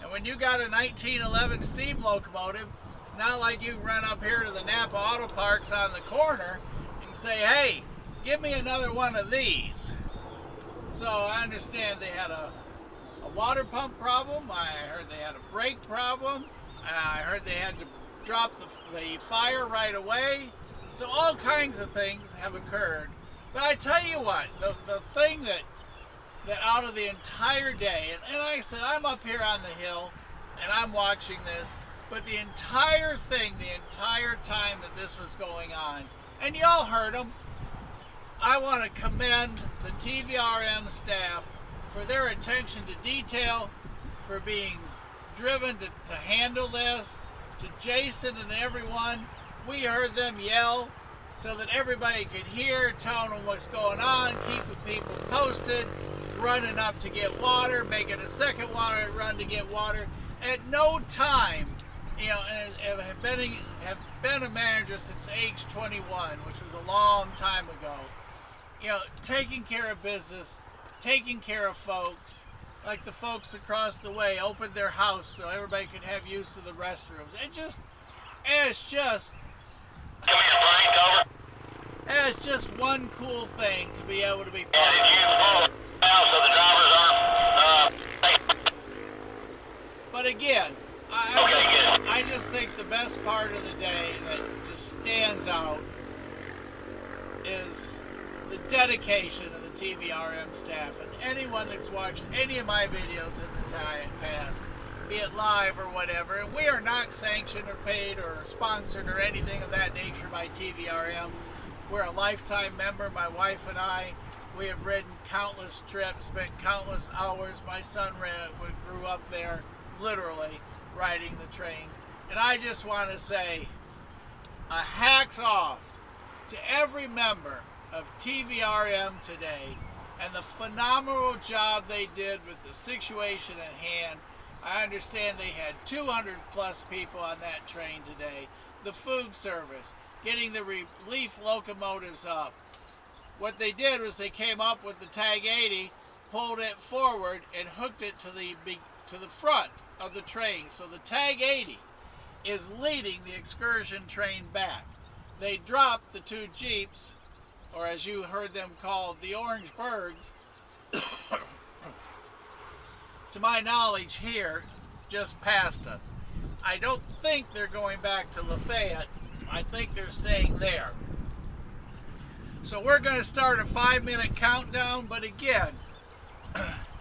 And when you got a 1911 steam locomotive It's not like you can run up here to the Napa Auto Parks on the corner and say, hey, give me another one of these. So I understand they had a water pump problem. I heard they had a brake problem. I heard they had to drop the fire right away. So all kinds of things have occurred. But I tell you what, the thing that out of the entire day, and like I said, I'm up here on the hill and I'm watching this, but the entire thing, the entire time that this was going on, and y'all heard them, I want to commend the TVRM staff for their attention to detail, for being driven to handle this. To Jason and everyone, we heard them yell so that everybody could hear, telling them what's going on, keeping people posted, running up to get water, making a second water run to get water. At no time, you know, and have been a manager since age 21, which was a long time ago. You know, taking care of business, taking care of folks, like the folks across the way opened their house so everybody could have use of the restrooms. It's just one cool thing to be able to be part of today. But again, I just think the best part of the day that just stands out is the dedication of the TVRM staff, and anyone that's watched any of my videos in the past, be it live or whatever, and we are not sanctioned or paid or sponsored or anything of that nature by TVRM. We're a lifetime member, my wife and I. We have ridden countless trips, spent countless hours. My son grew up there, literally, riding the trains. And I just want to say a hats off to every member of TVRM today and the phenomenal job they did with the situation at hand. I understand they had 200 plus people on that train today. The food service, getting the relief locomotives up. What they did was they came up with the TAG 80, pulled it forward and hooked it to the front of the train. So the TAG 80 is leading the Excursion train back. They dropped the two Jeeps, or as you heard them called, the Orange Birds, to my knowledge here, just past us. I don't think they're going back to Lafayette. I think they're staying there. So we're going to start a 5-minute countdown, but again,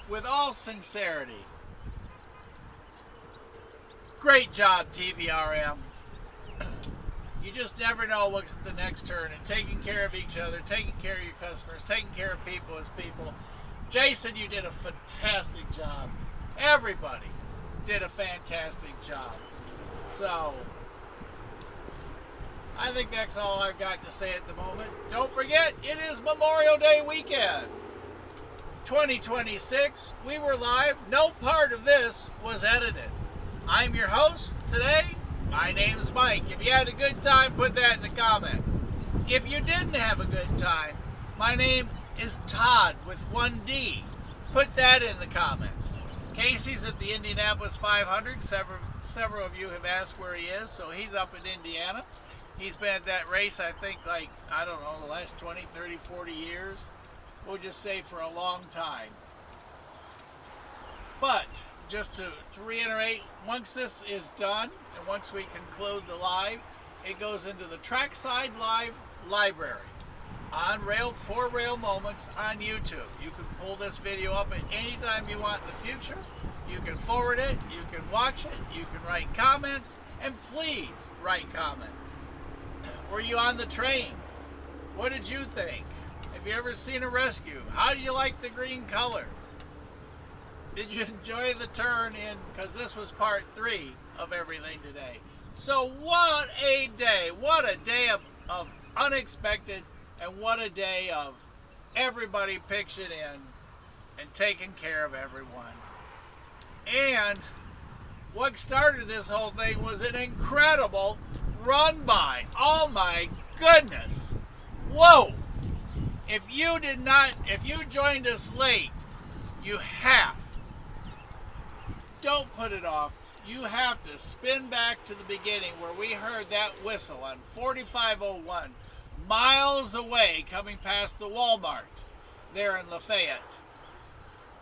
with all sincerity, great job, TVRM. You just never know what's the next turn, and taking care of each other, taking care of your customers, taking care of people as people. Jason, you did a fantastic job. Everybody did a fantastic job. So, I think that's all I've got to say at the moment. Don't forget, it is Memorial Day weekend. 2026, we were live. No part of this was edited. I'm your host today. My name's Mike. If you had a good time, put that in the comments. If you didn't have a good time, my name is Todd with 1D. Put that in the comments. Casey's at the Indianapolis 500. Several of you have asked where he is, so he's up in Indiana. He's been at that race, I think, like, I don't know, the last 20, 30, 40 years. We'll just say for a long time. But, just to reiterate, once this is done, and once we conclude the live, it goes into the Trackside Live library on rail, for rail moments on YouTube. You can pull this video up at any time you want in the future. You can forward it, you can watch it, you can write comments, and please write comments. Were you on the train? What did you think? Have you ever seen a rescue? How do you like the green color? Did you enjoy the turn in, because this was part 3 of everything today. So what a day of unexpected, and what a day of everybody pitching in and taking care of everyone. And what started this whole thing was an incredible run by. Oh my goodness. Whoa. If you joined us late, you have. Don't put it off. you have to spin back to the beginning where we heard that whistle on 4501, miles away, coming past the Walmart there in Lafayette.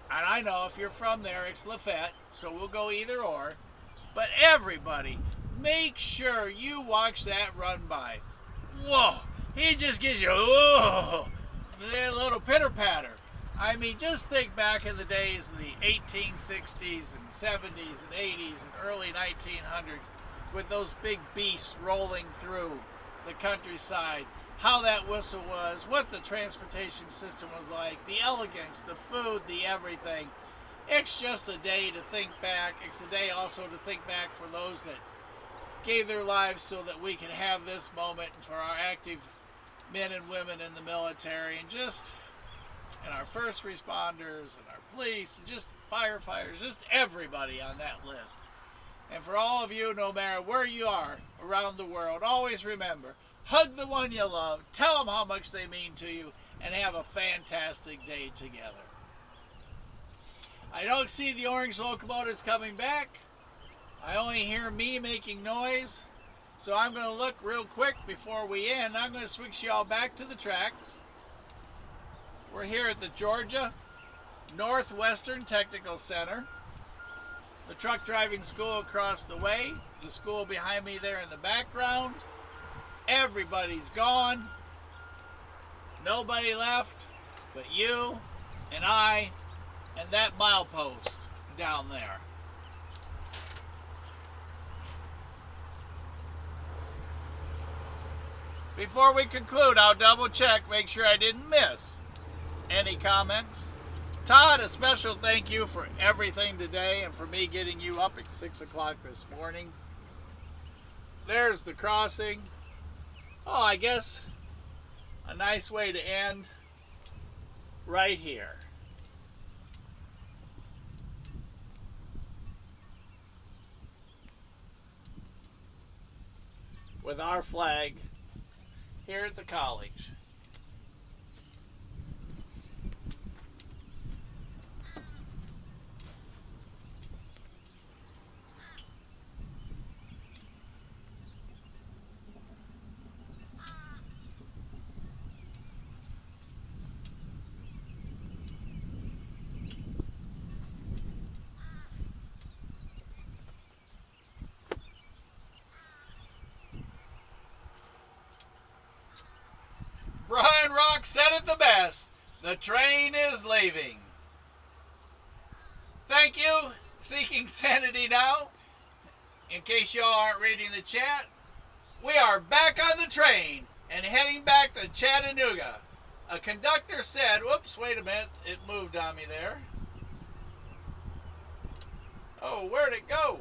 And I know if you're from there, it's Lafayette, so we'll go either or. But everybody, make sure you watch that run by. Whoa, he just gives you, whoa, a little pitter-patter. I mean, just think back in the days of the 1860s and 70s and 80s and early 1900s with those big beasts rolling through the countryside, how that whistle was, what the transportation system was like, the elegance, the food, the everything. It's just a day to think back. It's a day also to think back for those that gave their lives so that we can have this moment, and for our active men and women in the military, and our first responders, and our police, and just firefighters, just everybody on that list. And for all of you, no matter where you are around the world, always remember, hug the one you love, tell them how much they mean to you, and have a fantastic day together. I don't see the orange locomotives coming back. I only hear me making noise. So I'm going to look real quick before we end. I'm going to switch y'all back to the tracks. We're here at the Georgia Northwestern Technical Center. The truck driving school across the way. The school behind me there in the background. Everybody's gone. Nobody left but you and I and that milepost down there. Before we conclude, I'll double check, make sure I didn't miss any comments. Todd, a special thank you for everything today and for me getting you up at 6 o'clock this morning. There's the crossing. Oh, I guess a nice way to end right here. With our flag here at the college. Brian Rock said it the best. The train is leaving. Thank you, Seeking Sanity Now. In case y'all aren't reading the chat, we are back on the train and heading back to Chattanooga. A conductor said, whoops, wait a minute, it moved on me there. Oh, where'd it go?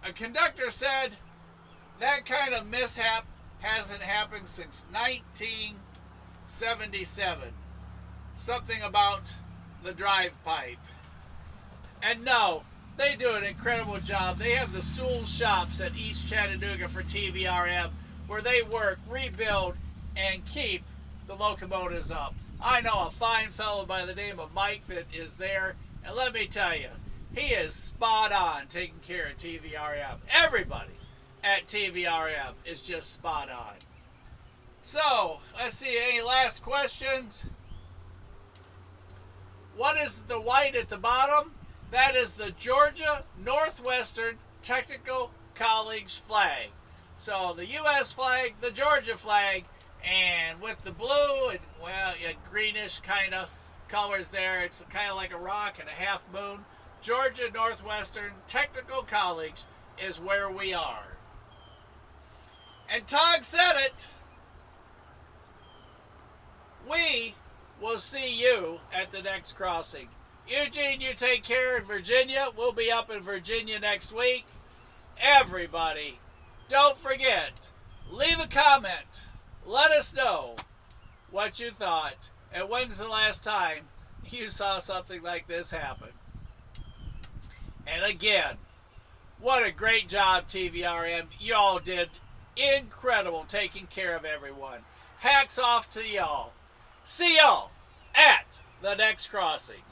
A conductor said that kind of mishap hasn't happened since 1977. Something about the drive pipe. And no, they do an incredible job. They have the Sewell shops at East Chattanooga for TVRM where they work, rebuild, and keep the locomotives up. I know a fine fellow by the name of Mike that is there, and let me tell you, he is spot on taking care of TVRM. Everybody at TVRM is just spot on. So, let's see, any last questions? What is the white at the bottom? That is the Georgia Northwestern Technical College flag. So, the U.S. flag, the Georgia flag, and with the blue and, well, greenish kind of colors there, it's kind of like a rock and a half moon. Georgia Northwestern Technical College is where we are. And Todd said it. We will see you at the next crossing. Eugene, you take care of Virginia. We'll be up in Virginia next week. Everybody, don't forget, leave a comment. Let us know what you thought. And when's the last time you saw something like this happen? And again, what a great job, TVRM. You all did incredible taking care of everyone. Hats off to y'all. See y'all at the next crossing.